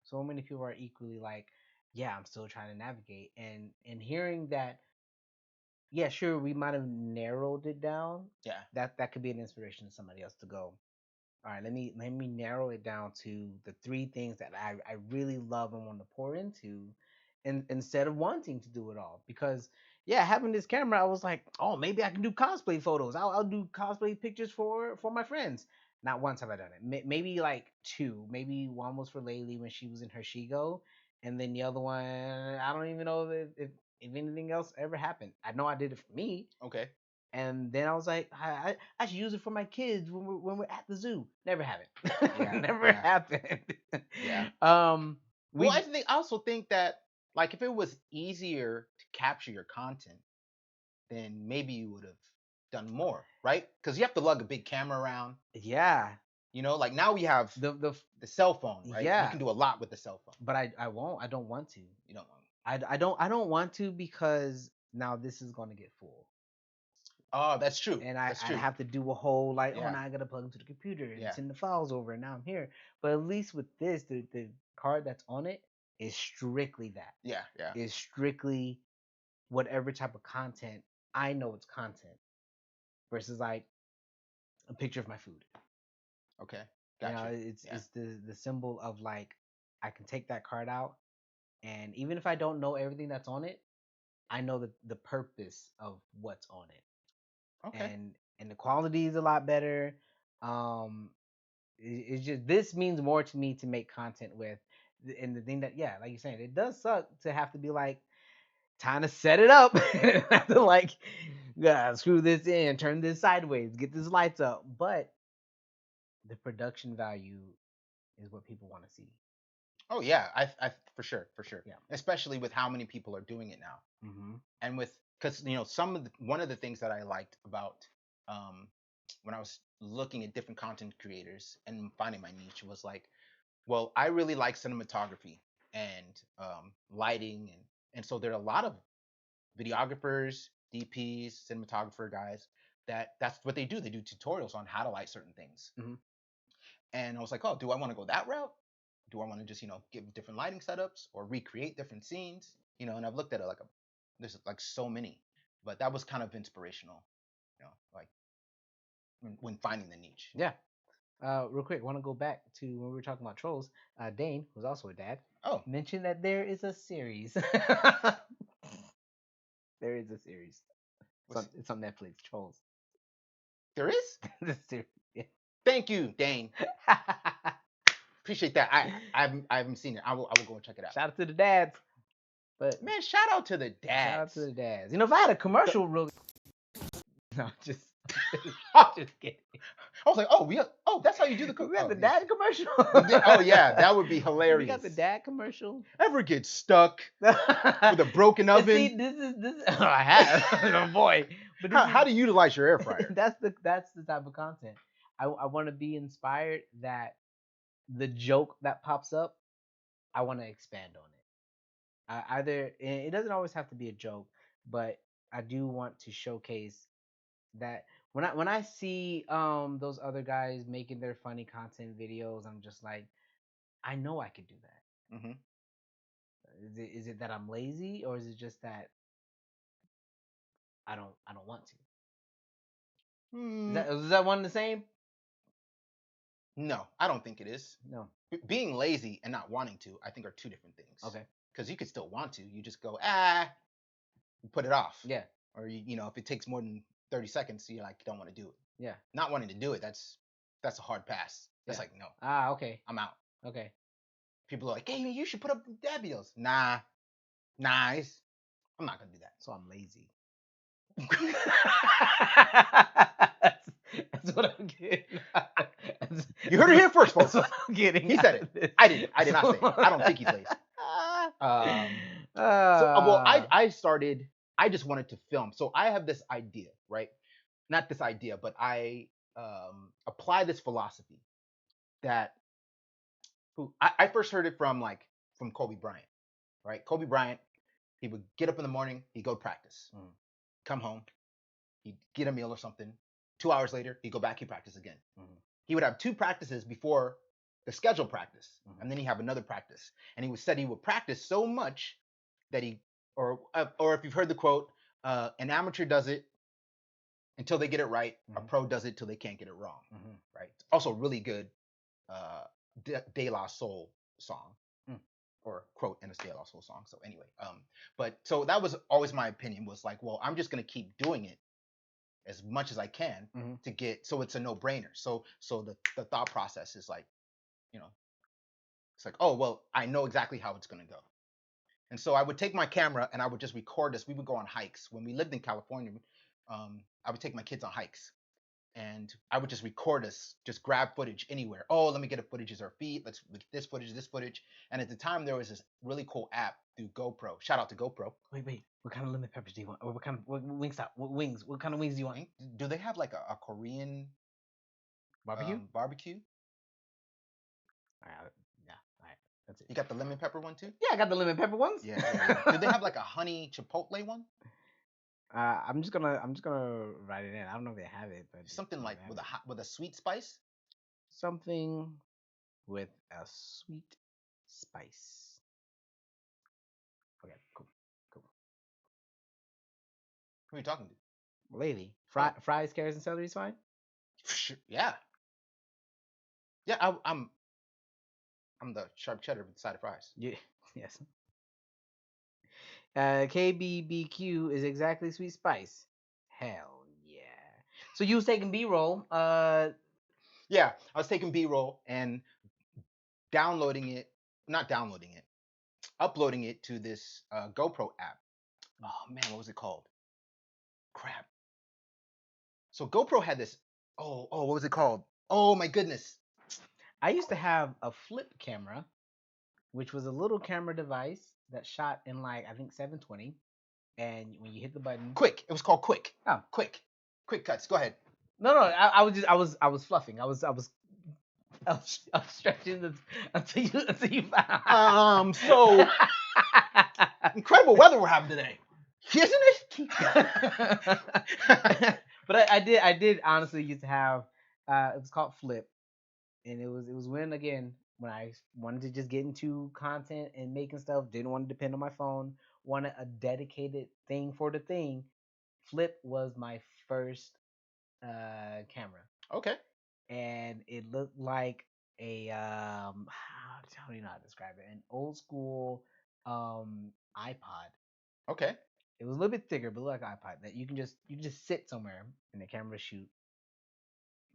So many people are equally like, yeah, I'm still trying to navigate, and hearing that, yeah, sure, we might have narrowed it down. Yeah. That could be an inspiration to somebody else to go, all right, let me narrow it down to the 3 things that I really love and want to pour into, and instead of wanting to do it all. Because yeah, having this camera, I was like, oh, maybe I can do cosplay photos. I'll do cosplay pictures for my friends. Not once have I done it. Maybe like 2. Maybe one was for Laylee when she was in her Shigo, and then the other one, I don't even know if anything else ever happened. I know I did it for me, Okay. and then I was like, I should use it for my kids when we're at the zoo. Never happened. Yeah. Never Yeah. happened. Yeah. Well, We I also think that like if it was easier to capture your content, then maybe you would have done more, right? Because you have to lug a big camera around. yeah, Like now we have the the cell phone, right? You yeah, can do a lot with the cell phone. but I won't. I don't want to. You don't. I don't want to because now this is gonna get full. Oh, that's true. And That's I'd true. have to do a whole like, oh, Yeah. now I gotta plug into the computer and Yeah. send the files over, and now I'm here. But at least with this, the card that's on it is strictly that. Yeah. Yeah. Is strictly whatever type of content I know it's content versus like a picture of my food. Okay. You know, Gotcha. it's Yeah. it's the symbol of like I can take that card out, and even if I don't know everything that's on it, I know the purpose of what's on it, Okay. and the quality is a lot better. Um, it's just this means more to me to make content with, and the thing that, yeah, like you're saying, it does suck to have to be like time to set it up. Have to like, yeah, screw this in, turn this sideways, get this lights up. But the production value is what people want to see. Oh yeah. I for sure. For sure. Yeah. Especially with how many people are doing it now. Mm-hmm. And with because one of the things that I liked about um, when I was looking at different content creators and finding my niche was like, well, I really like cinematography and lighting and so there are a lot of videographers, DPs, cinematographer guys. That's what they do. They do tutorials on how to light certain things. Mm-hmm. And I was like, oh, do I want to go that route? Do I want to just give different lighting setups or recreate different scenes? And I've looked at it there's like so many, but that was kind of inspirational, like when finding the niche. Yeah. Real quick, want to go back to when we were talking about trolls. Dane, who's also a dad, Oh, mentioned that there is a series. There is a series. It's on Netflix. Trolls. there is? The series. Yeah. Thank you, Dane. Appreciate that. I haven't seen it. I will go and check it out. Shout out to the dads. But Man, shout out to the dads. shout out to the dads. If I had a commercial, really. No, just kidding. I was like, that's how you do the We got the dad commercial. Oh yeah, that would be hilarious. We got the dad commercial. Ever get stuck with a broken oven? See, this is oh, I have. Oh boy. But how do you utilize your air fryer? That's the type of content. I want to be inspired that the joke that pops up, I want to expand on it. Either it doesn't always have to be a joke, but I do want to showcase that when I see those other guys making their funny content videos, I'm just like, I know I could do that. Mm-hmm. Is it that I'm lazy, or is it just that I don't want to? Is that one the same? No, I don't think it is. No. Being lazy and not wanting to, I think, are two different things. Okay. Because you could still want to, you just go put it off. Yeah. Or if it takes more than 30 seconds, you don't want to do it. Yeah. Not wanting to do it, that's a hard pass. That's like no. Okay. I'm out. Okay. People are like, hey, you should put up dad videos. Nah, I'm not gonna do that. So I'm lazy. That's what I'm getting. You heard it here first, folks. That's what I'm getting. He said it. I did not say it. I don't think he's lazy. I just wanted to film. So I have this idea, right? Not this idea, but I apply this philosophy that I first heard it from Kobe Bryant, right? Kobe Bryant, he would get up in the morning, he'd go to practice, come home, he'd get a meal or something. 2 hours later, he'd go back, he'd practice again. He would have 2 practices before the scheduled practice, and then he'd have another practice. And he said he would practice so much that or if you've heard the quote, an amateur does it until they get it right, a pro does it till they can't get it wrong, right? Also, really good De La Soul song, or quote in a De La Soul song. So anyway, but so that was always my opinion, was like, well, I'm just gonna keep doing it as much as I can to get, so it's a no-brainer. So the thought process is like, it's like, oh well, I know exactly how it's gonna go. And so I would take my camera and I would just record this. We would go on hikes when we lived in California. I would take my kids on hikes, and I would just record us, just grab footage anywhere. Oh, let me get a footage of our feet. Let's look at this footage. And at the time, there was this really cool app through GoPro. Shout out to GoPro. Wait. What kind of lemon peppers do you want? Or what kind of wings? What kind of wings do you want? Do they have like a Korean barbecue? Barbecue. All right. That's it. You got the lemon pepper one too? Yeah, I got the lemon pepper ones. Yeah. Do they have like a honey chipotle one? I'm just gonna write it in. I don't know if they have it, but something like with a sweet spice. Something with a sweet spice. Okay, cool. Who are you talking to? Lady. Fries, carrots, and celery is fine. Yeah. I'm the sharp cheddar with the side of fries. Yeah. Yes. KBBQ is exactly sweet spice. Hell yeah. So you was taking B-roll. Yeah, I was taking B-roll and uploading it to this GoPro app. Oh man, what was it called? Crap. So GoPro had this. Oh, what was it called? Oh my goodness. I used to have a flip camera, which was a little camera device that shot in I think 720, and when you hit the button, Quick. It was called Quick. Oh, Quick cuts. Go ahead. No, I was fluffing. I was stretching until you found. So incredible weather we're having today. Isn't but it? I did honestly used to have it was called Flip, and it was when I wanted to just get into content and making stuff, didn't want to depend on my phone, wanted a dedicated thing for the thing. Flip was my first camera, Okay. and it looked like a how do you know how to describe it? An old school iPod. Okay. It was a little bit thicker, but looked like an iPod that you can just sit somewhere and the camera shoot.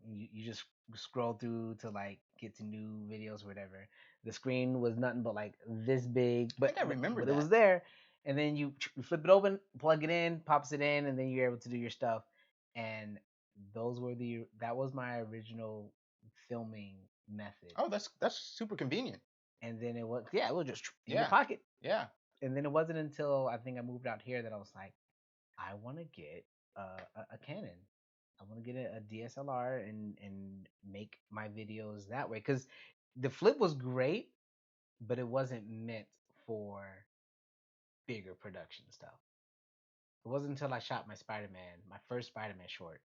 You just scroll through to like get to new videos or whatever. The screen was nothing but like this big, I but think I but, remember but it was that. there. And then you flip it open, plug it in, pops it in, and then you're able to do your stuff. And that was my original filming method. Oh, that's super convenient. And then it was just in your Yeah. pocket. Yeah. And then it wasn't until I think I moved out here that I was like, I want to get a Canon. I want to get a DSLR and make my videos that way. Because the flip was great, but it wasn't meant for bigger production stuff. It wasn't until I shot my first Spider-Man short.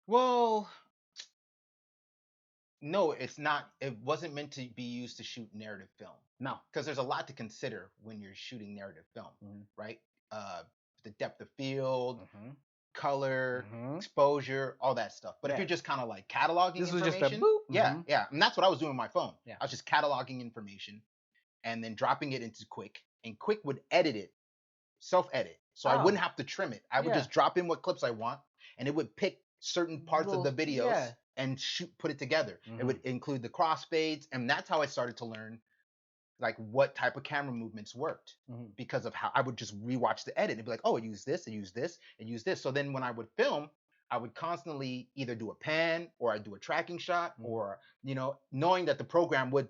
Well, no, it's not. It wasn't meant to be used to shoot narrative film No. because there's a lot to consider when you're shooting narrative film, Mm-hmm. right? The depth of field, Mm-hmm. color, Mm-hmm. exposure, all that stuff. But if Yeah. you're just kind of like cataloging This was just a information, boop. yeah, Mm-hmm. yeah, and that's what I was doing with my phone. Yeah. I was just cataloging information and then dropping it into Quick, and Quick would edit it, self edit, so I Oh, wouldn't have to trim it. I would yeah. just drop in what clips I want, and it would pick certain parts of the videos Yeah. and shoot put it together. It Mm-hmm. would include the crossfades, and that's how I started to learn like what type of camera movements worked Mm-hmm. because of how I would just rewatch the edit and be like, oh, I use this, I use this, and use this. So then when I would film, I would constantly either do a pan or I do a tracking shot, Mm-hmm. or knowing that the program would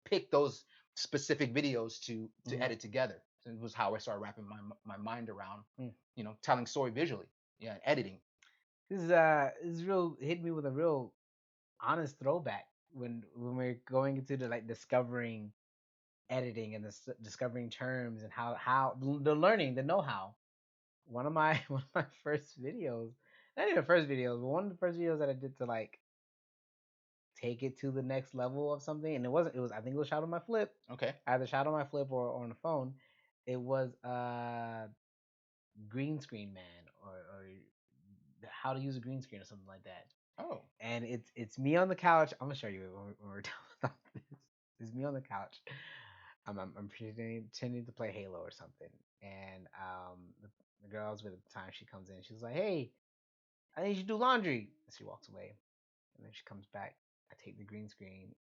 pick those specific videos to Mm-hmm. edit together. So it was how I started wrapping my mind around, Mm. telling story visually. Yeah, editing. This is real hit me with a real honest throwback when we're going into the like discovering editing and discovering terms and how the learning the know-how. One of my first videos, not even first videos, but one of the first videos that I did to like take it to the next level of something, and it was I think it was shot on my flip, Okay. either shot on my flip or on the phone. It was green screen man or how to use a green screen or something like that. Oh. And it's me on the couch. I'm gonna show you when we're done with this. It's me on the couch. I'm pretending to play Halo or something, and the girl I was with at the time, she comes in. She's like, "Hey, I need you to do laundry." And she walks away, and then she comes back. I take the green screen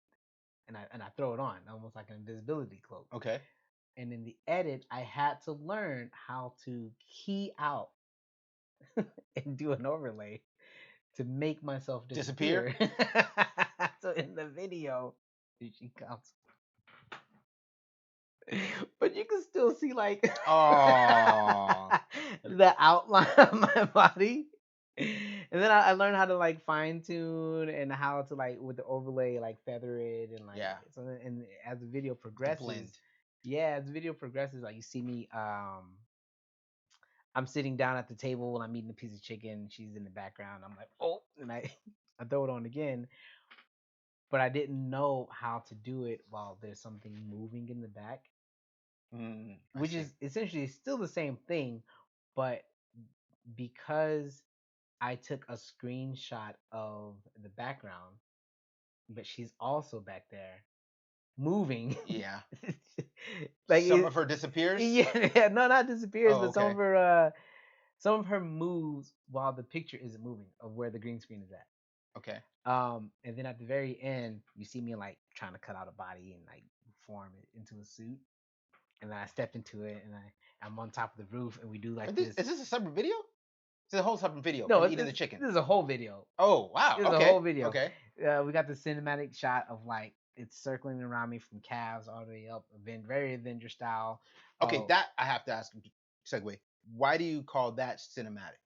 and I throw it on, almost like an invisibility cloak. Okay. And in the edit, I had to learn how to key out and do an overlay to make myself Disappear. disappear. So in the video, she comes, but you can still see like Oh. the outline of my body. And then I learned how to like fine tune and how to like with the overlay like feather it and like Yeah. so and as the video The blend. progresses, yeah, as the video progresses, like you see me I'm sitting down at the table when I'm eating a piece of chicken. She's in the background. I'm like, oh, and I I throw it on again, but I didn't know how to do it while there's something moving in the back, I which see. is essentially still the same thing, but because I took a screenshot of the background, but she's also back there moving. Yeah. Like Some of her disappears. yeah, yeah, no, not disappears, Oh, but okay. some of her moves while the picture isn't moving of where the green screen is at. Okay. And then at the very end, you see me like trying to cut out a body and like form it into a suit. And then I step into it and I'm on top of the roof and we do like this. Is this a separate video? It's a whole separate video No, from eating the chicken. this is a whole video. Oh wow. This is a Okay. whole video. Okay. We got the cinematic shot of like it's circling around me from calves all the way up, very Avenger style. Okay. That I have to ask. Segue. Why do you call that cinematic?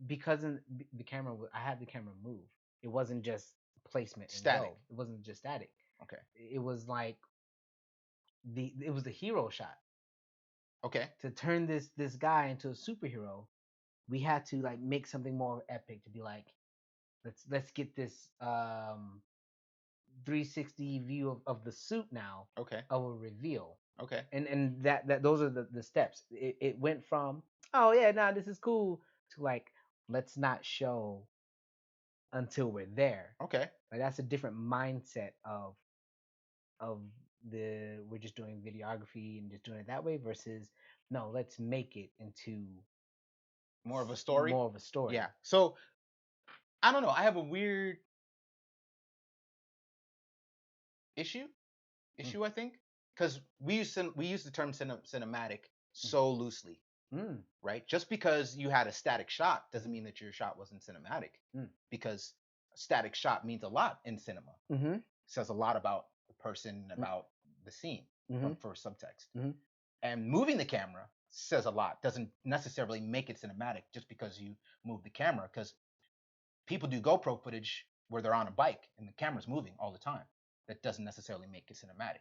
Because the camera, I had the camera move. It wasn't just placement and Static. go. It wasn't just static. Okay. It was like it was the hero shot. Okay. To turn this guy into a superhero, we had to like make something more epic to be like, let's get this 360 view of the suit now Okay. of a reveal. Okay. And that those are the steps. It went from, oh yeah, nah, this is cool, to like, let's not show until we're there. Okay. Like that's a different mindset of the we're just doing videography and just doing it that way versus no, let's make it into More of a story. more of a story. Yeah. So I don't know. I have a weird issue. Mm. I think, because we use the term cinematic so loosely, Mm. right? Just because you had a static shot doesn't mean that your shot wasn't cinematic, Mm. because a static shot means a lot in cinema. Mm-hmm. It says a lot about the person, about the scene, Mm-hmm. for subtext. Mm-hmm. And moving the camera says a lot. Doesn't necessarily make it cinematic just because you move the camera, because people do GoPro footage where they're on a bike and the camera's moving all the time. That doesn't necessarily make it cinematic.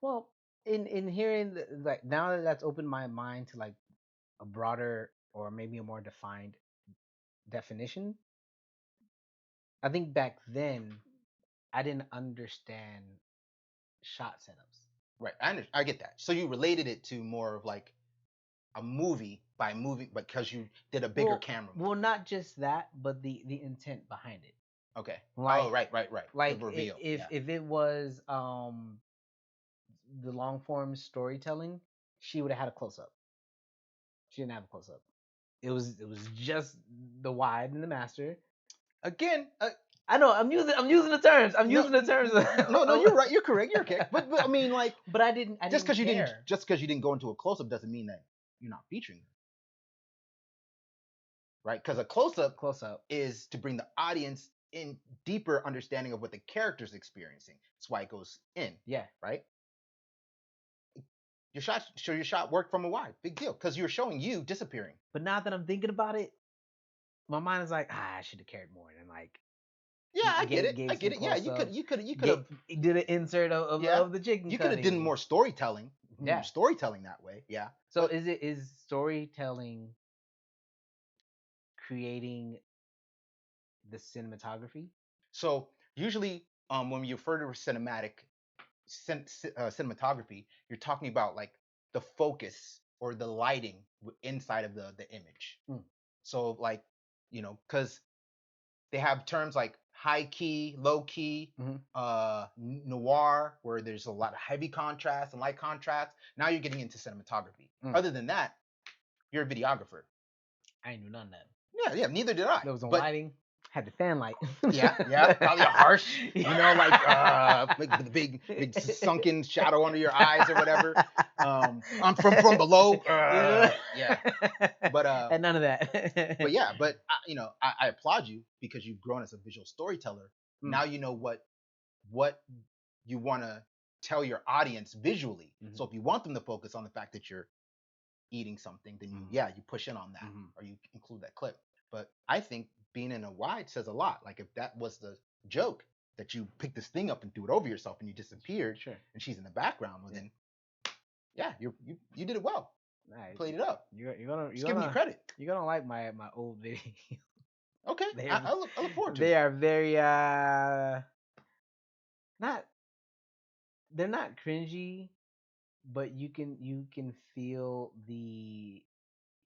Well, in hearing like now that that's opened my mind to like a broader or maybe a more defined definition, I think back then I didn't understand shot setups. Right. I get that. So you related it to more of like a movie by moving, because you did a bigger camera Well, movement. not just that, but the intent behind it. Okay. Like, Oh, right. The like reveal. if Yeah. if it was the long form storytelling, she would have had a close up. She didn't have a close up. It was just the wide and the master. Again, I know I'm using the terms. I'm no, using the terms. no, you're right. You're correct. You're correct. But I mean, like, But I didn't care. just because you didn't go into a close up doesn't mean that you're not featuring them, right? Because a close up Close up. is to bring the audience in deeper understanding of what the character's experiencing. That's why it goes in. Yeah. Right. Your shot worked from a wide. Big deal, because you're showing you disappearing. But now that I'm thinking about it, my mind is like, I should have cared more than like. Yeah, I get it. Gave I get some it. Yeah, close-ups, you could have did an insert of the chicken you could have done cutting. more storytelling. Yeah. Storytelling that way. Yeah. So But is storytelling creating the cinematography? so usually, when you refer to cinematography, you're talking about like the focus or the lighting inside of the image. Mm. So like, because they have terms like high key, low key, noir, where there's a lot of heavy contrast and light contrast. Now you're getting into cinematography. Mm. Other than that, you're a videographer. I ain't knew none of that. Yeah, neither did I. There was no But lighting. Had the fan light. yeah, probably a harsh, like the big sunken shadow under your eyes or whatever. I'm from below. Yeah, but and none of that. but yeah, but I applaud you because you've grown as a visual storyteller. Mm. Now you know what you want to tell your audience visually. Mhm. So if you want them to focus on the fact that you're eating something, then you push in on that, or you include that clip. But I think being in a wide says a lot. Like if that was the joke, that you picked this thing up and threw it over yourself and you disappeared, Sure. and she's in the background, well, then you did it well. Nice. Played it up. You're gonna Just give me credit. You're gonna like my old video. Okay, I look forward to it. They are very not they're not cringy, but you can feel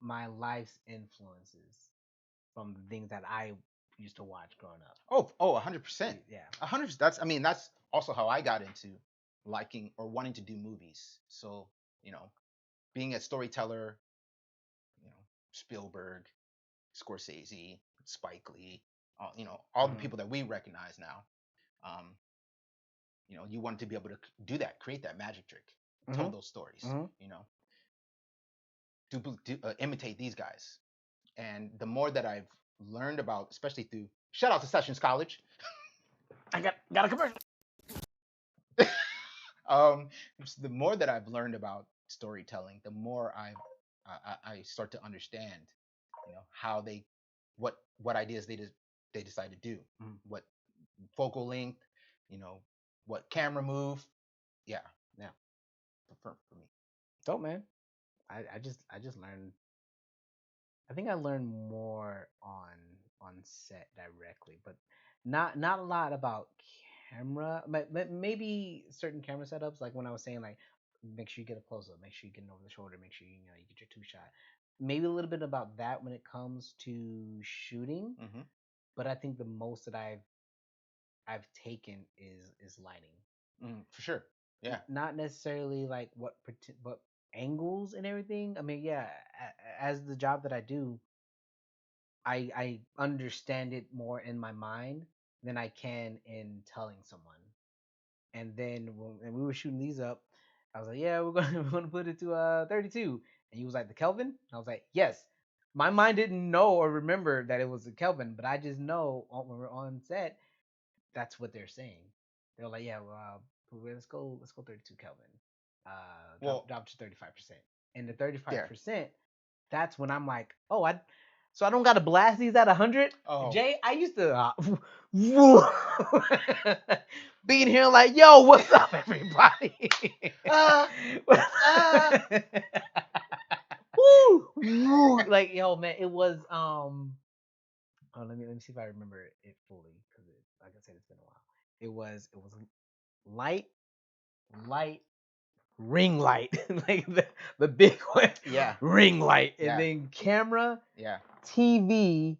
my life's influences from the things that I used to watch growing up. Oh, 100%. Yeah. 100%. That's also how I got into liking or wanting to do movies. So, being a storyteller, Spielberg, Scorsese, Spike Lee, all the people that we recognize now. You want to be able to do that, create that magic trick, tell those stories, imitate these guys. And the more that I've learned about, especially through, shout out to Sessions College. I got a commercial. The more that I've learned about storytelling, the more I start to understand, how what ideas they decide to do, what focal length, what camera move. Yeah, for me. Dope, man. I just learned. I think I learned more on set directly, but not a lot about camera. Maybe certain camera setups, like when I was saying, like make sure you get a close up, make sure you get over the shoulder, make sure you get your two shot. Maybe a little bit about that when it comes to shooting, Mm-hmm. but I think the most that I've taken is lighting. For sure. Yeah. Not necessarily like what angles and everything. I mean, yeah, as the job that I do, I understand it more in my mind than I can in telling someone. And then when we were shooting these up, I was like, yeah, we're gonna put it to 32. And he was like, the Kelvin? I was like, yes. My mind didn't know or remember that it was a Kelvin, but I just know when we're on set, that's what they're saying. They're like, yeah, well, let's go 32 Kelvin. Well, Drop to 35%. And the 35%, there. that's when I'm like, oh, so I don't gotta blast these at 100. Oh. Jay, I used to being here like, yo, what's up, everybody? Ah. Ah. Woo, like, yo, man, it was Oh, let me see if I remember it fully because like I said, it's been a while. It was light, light, ring light, like the big one, Yeah. ring light, and Yeah. then camera, Yeah. TV,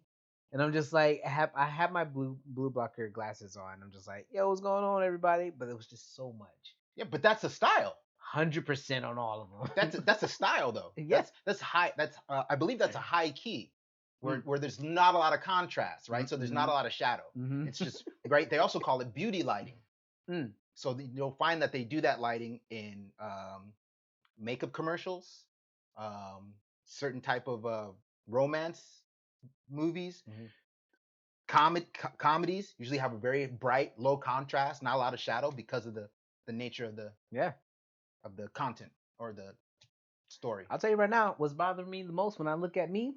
and I'm just like I have my blue blocker glasses on. I'm just like, yo, what's going on, everybody? But it was just so much, Yeah. But that's a style. 100% on all of That's them. that's a style though. Yeah. That's high. That's I believe that's a high key, Mm. where there's not a lot of contrast, right? So there's not Mm-hmm. a lot of shadow. Mm-hmm. It's just right. They also call it beauty lighting. Mm. So you'll find that they do that lighting in makeup commercials, um, certain type of romance movies, Mm-hmm. comedies usually have a very bright, low contrast, not a lot of shadow because of the nature Yeah. of the content or the story. I'll tell you right now, what's bothering me the most when I look at me,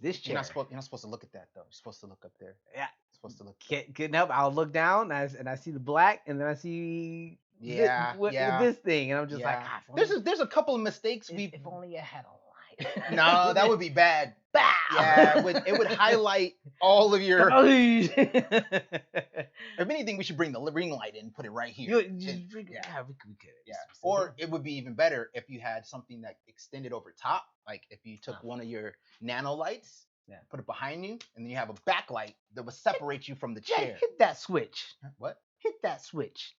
this chair. You're not supposed to look at that though. You're supposed to look up there. Yeah. You're supposed to look. Getting up, I'll look down and I see the black, and then I see Yeah, with yeah, this thing, and I'm just like, yeah. ah, There's a couple of mistakes we. if only I had a No, that light. would be bad. Bow. Yeah, it would highlight all of your. If anything, we should bring the ring light in and put it right here. Yeah, we could. Yeah. Or it would be even better if you had something that extended over top. Like if you took one of your nano lights, Yeah. put it behind you, and then you have a backlight that would separate you from the Jay, chair. hit that switch. What? Hit that switch.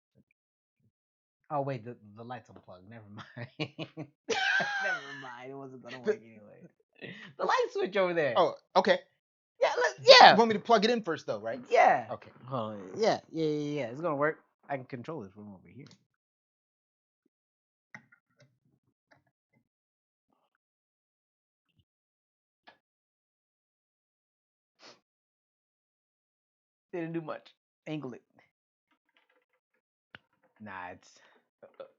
Oh wait, the light's unplugged. Never mind. Never mind. It wasn't gonna work anyway. The light switch over there. Oh, okay. Yeah, You yeah, want me to plug it in first, though, right? yeah. Okay. Oh yeah. It's gonna work. I can control this from over here. Didn't do much. Angle it. Nah,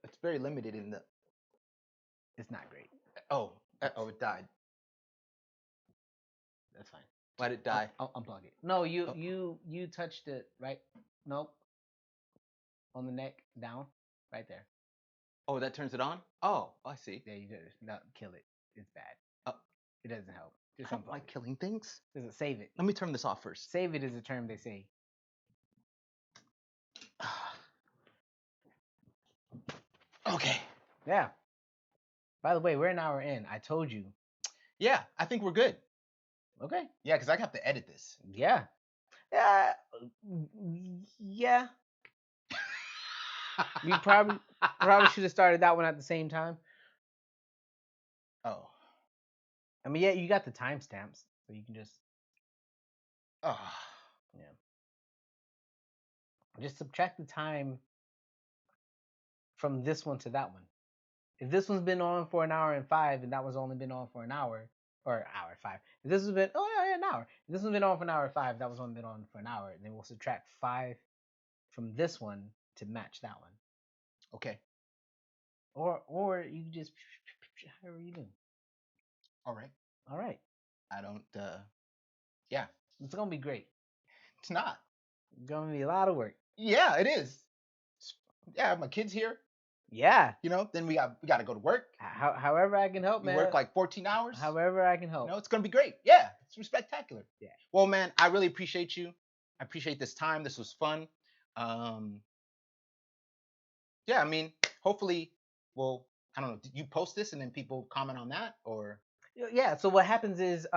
It's very limited in the. it's not great. Oh, it died. That's fine. Let it die. I'll unplug it. No, Oh. you touched it right. Nope. On the neck down, right there. Oh, that turns it on. Oh, I see. Yeah, you did it. No, kill it. It's bad. Uh, It doesn't help. I Just don't unplug like it. killing things. Doesn't save it. Let me turn this off first. Save it is a term they say. Okay. Yeah. By the way, we're an hour in. I told you. Yeah, I think we're good. Okay. Yeah, because I have to edit this. Yeah. Yeah. Yeah. We probably should have started that one at the same time. Oh. I mean, yeah, you got the timestamps, so you can just Oh. yeah. Just subtract the time from this one to that one. If this one's been on for an hour and 5, and that one's only been on for an hour or hour 5. If this has been an hour. If this one's been on for an hour 5, that one's only been on for an hour. Then we'll subtract 5 from this one to match that one. Okay. Or you just however you do. All right. All right. I don't. Yeah. It's gonna be great. It's not. It's gonna be a lot of work. Yeah, it is. Yeah, I have my kids here. Yeah. Then we got to go to work. However I can help, We man. work like 14 hours. However I can help. It's gonna be great. Yeah, it's spectacular. Yeah. Well, man, I really appreciate you. I appreciate this time. This was fun. Um, yeah, I mean, hopefully, well, I don't know. Did you post this and then people comment on that, or? Yeah. So what happens is,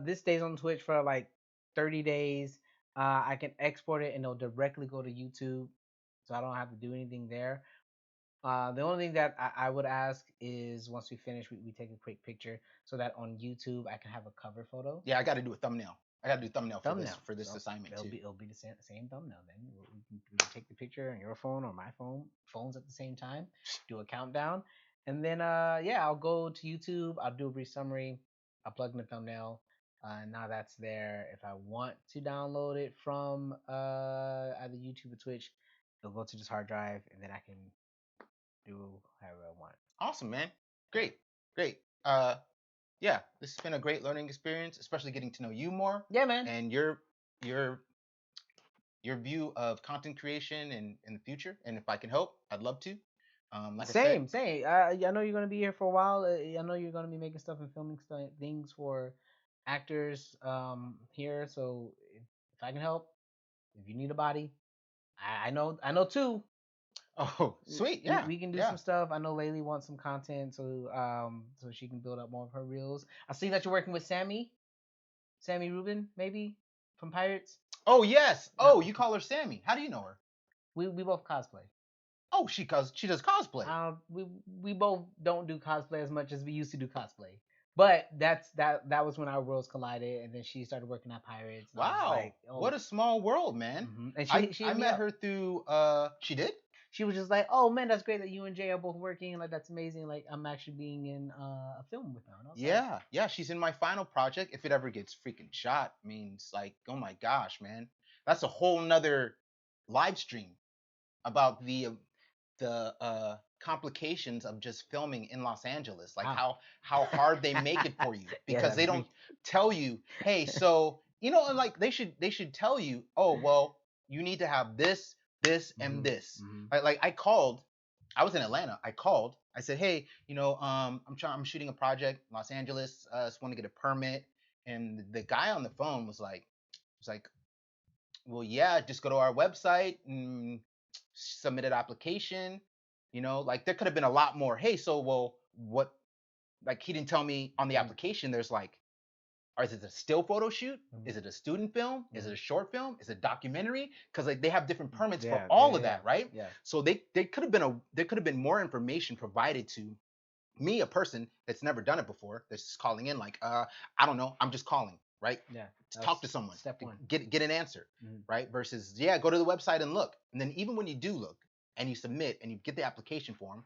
this stays on Twitch for like 30 days. I can export it and it'll directly go to YouTube, so I don't have to do anything there. The only thing that I would ask is once we finish, we take a quick picture so that on YouTube I can have a cover photo. Yeah, I got to do a thumbnail. I got to do a thumbnail for this Thumbnail. for this So assignment too. it'll be the same thumbnail. Then we can take the picture on your phone or my phones at the same time. Do a countdown, and then yeah, I'll go to YouTube. I'll do a brief summary. I'll plug in the thumbnail. And now that's there. If I want to download it from either YouTube or Twitch, it'll go to this hard drive, and then I can do however I want. Awesome, man. Yeah. Great, great. Yeah, this has been a great learning experience, especially getting to know you more Yeah, man. and your your view of content creation in the future. And if I can help, I'd love to. Like I said, Same. I know you're gonna be here for a while. I know you're gonna be making stuff and filming things for actors here. So if I can help, if you need a body, I know too. oh, sweet, We, yeah, we can do yeah. some stuff. I know Laylee wants some content, so she can build up more of her reels. I see that you're working with Sammy Rubin, maybe from Pirates. Oh yes. Uh, Oh, you call her Sammy. How do you know her? we both cosplay. Oh, she does cosplay. We both don't do cosplay as much as we used to do cosplay. But that was when our worlds collided, and then she started working at Pirates. And I was Wow, like, oh, what a small world, man. and she I hit me met up. her through she did? She was just like, oh man, that's great that you and Jay are both working. Like that's amazing. Like I'm actually being in a film with her. And I was like, Yeah, yeah, she's in my final project. If it ever gets freaking shot, means like, oh my gosh, man. That's a whole nother live stream about the complications of just filming in Los Angeles, like wow. how hard they make it for you Yeah, because that's they don't brief. tell you, hey, so and like they should tell you, oh well, you need to have this and Mm-hmm. this. Mm-hmm. Like I called, I was in Atlanta. I called. I said, hey, I'm shooting a project in Los Angeles. Just want to get a permit, and the guy on the phone was like, well, yeah, just go to our website and submit an application. Like there could have been a lot more. Hey, so well, what? Like he didn't tell me on the Mm-hmm. application. There's like, or is it a still photo shoot? Mm-hmm. Is it a student film? Is it Mm-hmm. a short film? Is it a documentary? Because like they have different permits for Yeah, all yeah, of yeah, that, right? yeah, So they could have been there could have been more information provided to me, a person that's never done it before, that's just calling in like, I don't know, I'm just calling, right? yeah. To talk That's to someone, step to one. get an answer, Mm-hmm. right? Versus, yeah, go to the website and look. And then even when you do look and you submit and you get the application form,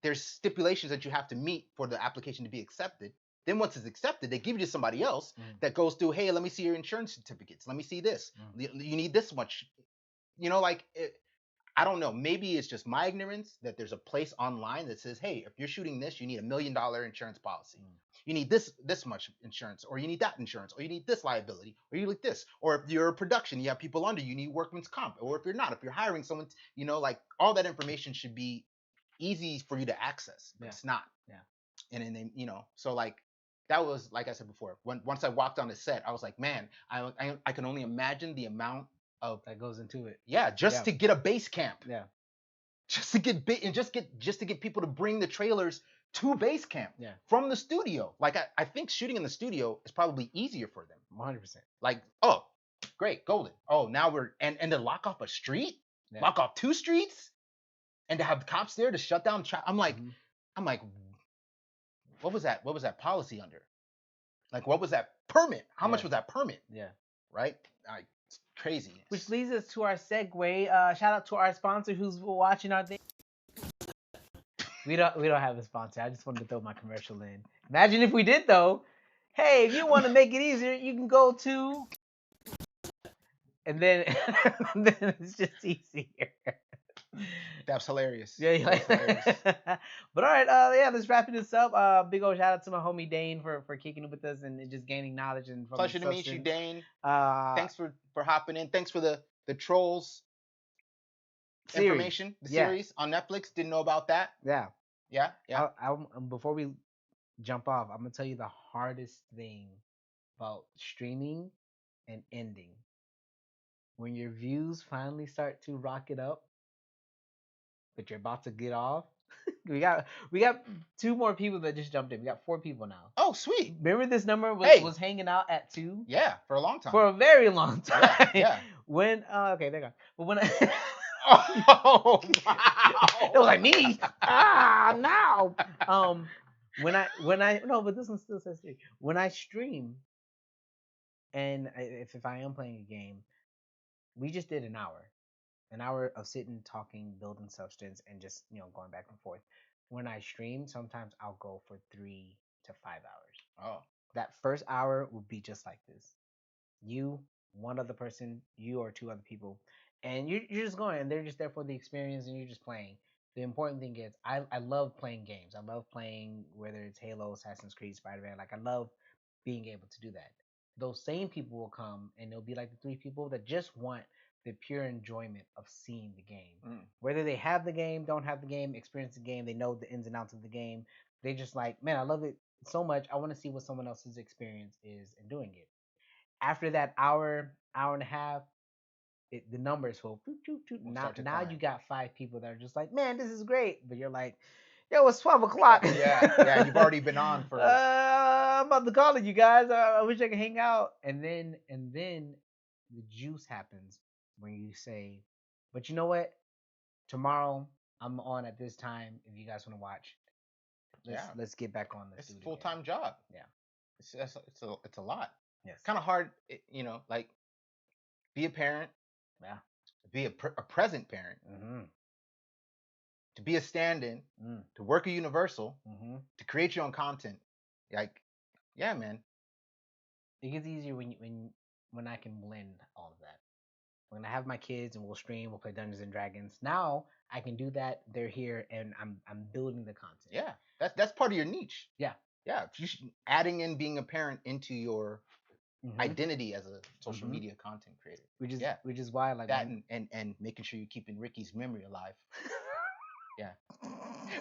there's stipulations that you have to meet for the application to be accepted. Then once it's accepted, they give you to somebody else Mm-hmm. that goes through, hey, let me see your insurance certificates. Let me see this. You need this much. Like I don't know. Maybe it's just my ignorance that there's a place online that says, "Hey, if you're shooting this, you need $1 million insurance policy. Mm-hmm. You need this much insurance, or you need that insurance, or you need this liability, or you like this. Or if you're a production, you have people under you, need workman's comp. Or if you're not, if you're hiring someone, like all that information should be easy for you to access, but Yeah, it's not. yeah. And then so like that was like I said before. Once I walked on the set, I was like, man, I can only imagine the amount of That goes into it. yeah, just Yeah, to get a base camp, yeah, just to get bit and just to get people to bring the trailers to base camp yeah. from the studio. Like I think shooting in the studio is probably easier for them. 100%. Like, oh, great, golden. Oh, now we're and to lock off a street, Yeah. lock off two streets, and to have cops there to shut down traffic. Mhm. I'm like, what was that? What was that policy under? Like, what was that permit? How much Yeah. was that permit? Yeah. Right? It's crazy. Which leads us to our segue. Shout out to our sponsor who's watching our thing. We don't have a sponsor. I just wanted to throw my commercial in. Imagine if we did though. Hey, if you want to make it easier, you can go to, and then then it's just easier. That's hilarious. Yeah, That's hilarious. But all right, yeah, let's wrap this up. Big old shout out to my homie Dane for kicking it with us and just gaining knowledge and from Pleasure to meet you, substance. Dane. Uh, Thanks for hopping in. Thanks for the trolls. Series. information. The Yeah. series on Netflix. Didn't know about that. Yeah. Yeah, yeah. Before we jump off, I'm gonna tell you the hardest thing about streaming and ending. When your views finally start to rocket up, but you're about to get off. We got two more people that just jumped in. We got four people now. Oh, sweet. Remember this number Hey. was hanging out at two Yeah, for a long time. for a very long time. Yeah, yeah. When okay, there you go. But when I Oh wow. it was like me now when I no, but this one still says three. When I stream and if I am playing a game, we just did an hour of sitting, talking, building substance, and just going back and forth. When I stream, sometimes I'll go for 3 to 5 hours. Oh. That first hour will be just like this. You, one other person, you or two other people, and you're just going, and they're just there for the experience, and you're just playing. The important thing is, I love playing games. I love playing whether it's Halo, Assassin's Creed, Spider-Man. Like I love being able to do that. Those same people will come, and they'll be like the three people that just want the pure enjoyment of seeing the game. Whether they have the game, don't have the game, experience the game, they know the ins and outs of the game. They just like, man, I love it so much. I want to see what someone else's experience is in doing it. After that hour and a half, the numbers will We'll now start to now climb. you got five people that are just like, man, this is great, but you're like, yo, it's 12 o'clock. Yeah. You've already been on for. I'm about to call it, you guys. I wish I could hang out, and then the juice happens when you say, but you know what? Tomorrow I'm on at this time. If you guys want to watch, let's get back on this. It's a full time job. Yeah. It's a lot. Yes. Kind of hard, like be a parent. Yeah. Be a present parent. Mm-hmm. To be a stand-in. To work a Universal. To create your own content. Like, yeah, man. It gets easier when I can blend all of that. When I have my kids and we'll stream, we'll play Dungeons and Dragons. Now I can do that. They're here, and I'm building the content. Yeah, that's part of your niche. Yeah. Adding in being a parent into your identity as a social media content creator. Which is why I like that, and making sure you're keeping Ricky's memory alive. Yeah.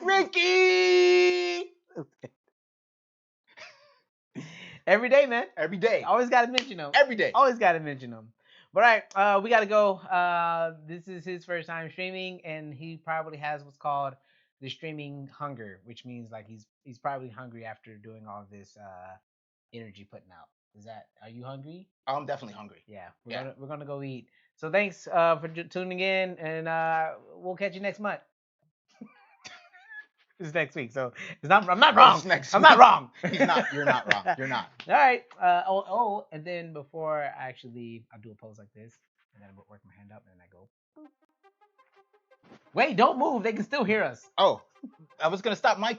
Ricky. Every day, man. Every day. Always got to mention them. Every day. Always got to mention them. But all right, we got to go. This is his first time streaming, and he probably has what's called the streaming hunger, which means like he's probably hungry after doing all this energy putting out. Are you hungry? I'm definitely hungry. Yeah, we're gonna go eat. So thanks for tuning in, and we'll catch you next month. This is next week, so I'm not wrong. I'm not wrong. You're not wrong. You're not. All right. And then before I actually leave, I'll do a pose like this, and then I work my hand up, and then I go. Wait, don't move. They can still hear us. Oh, I was gonna stop my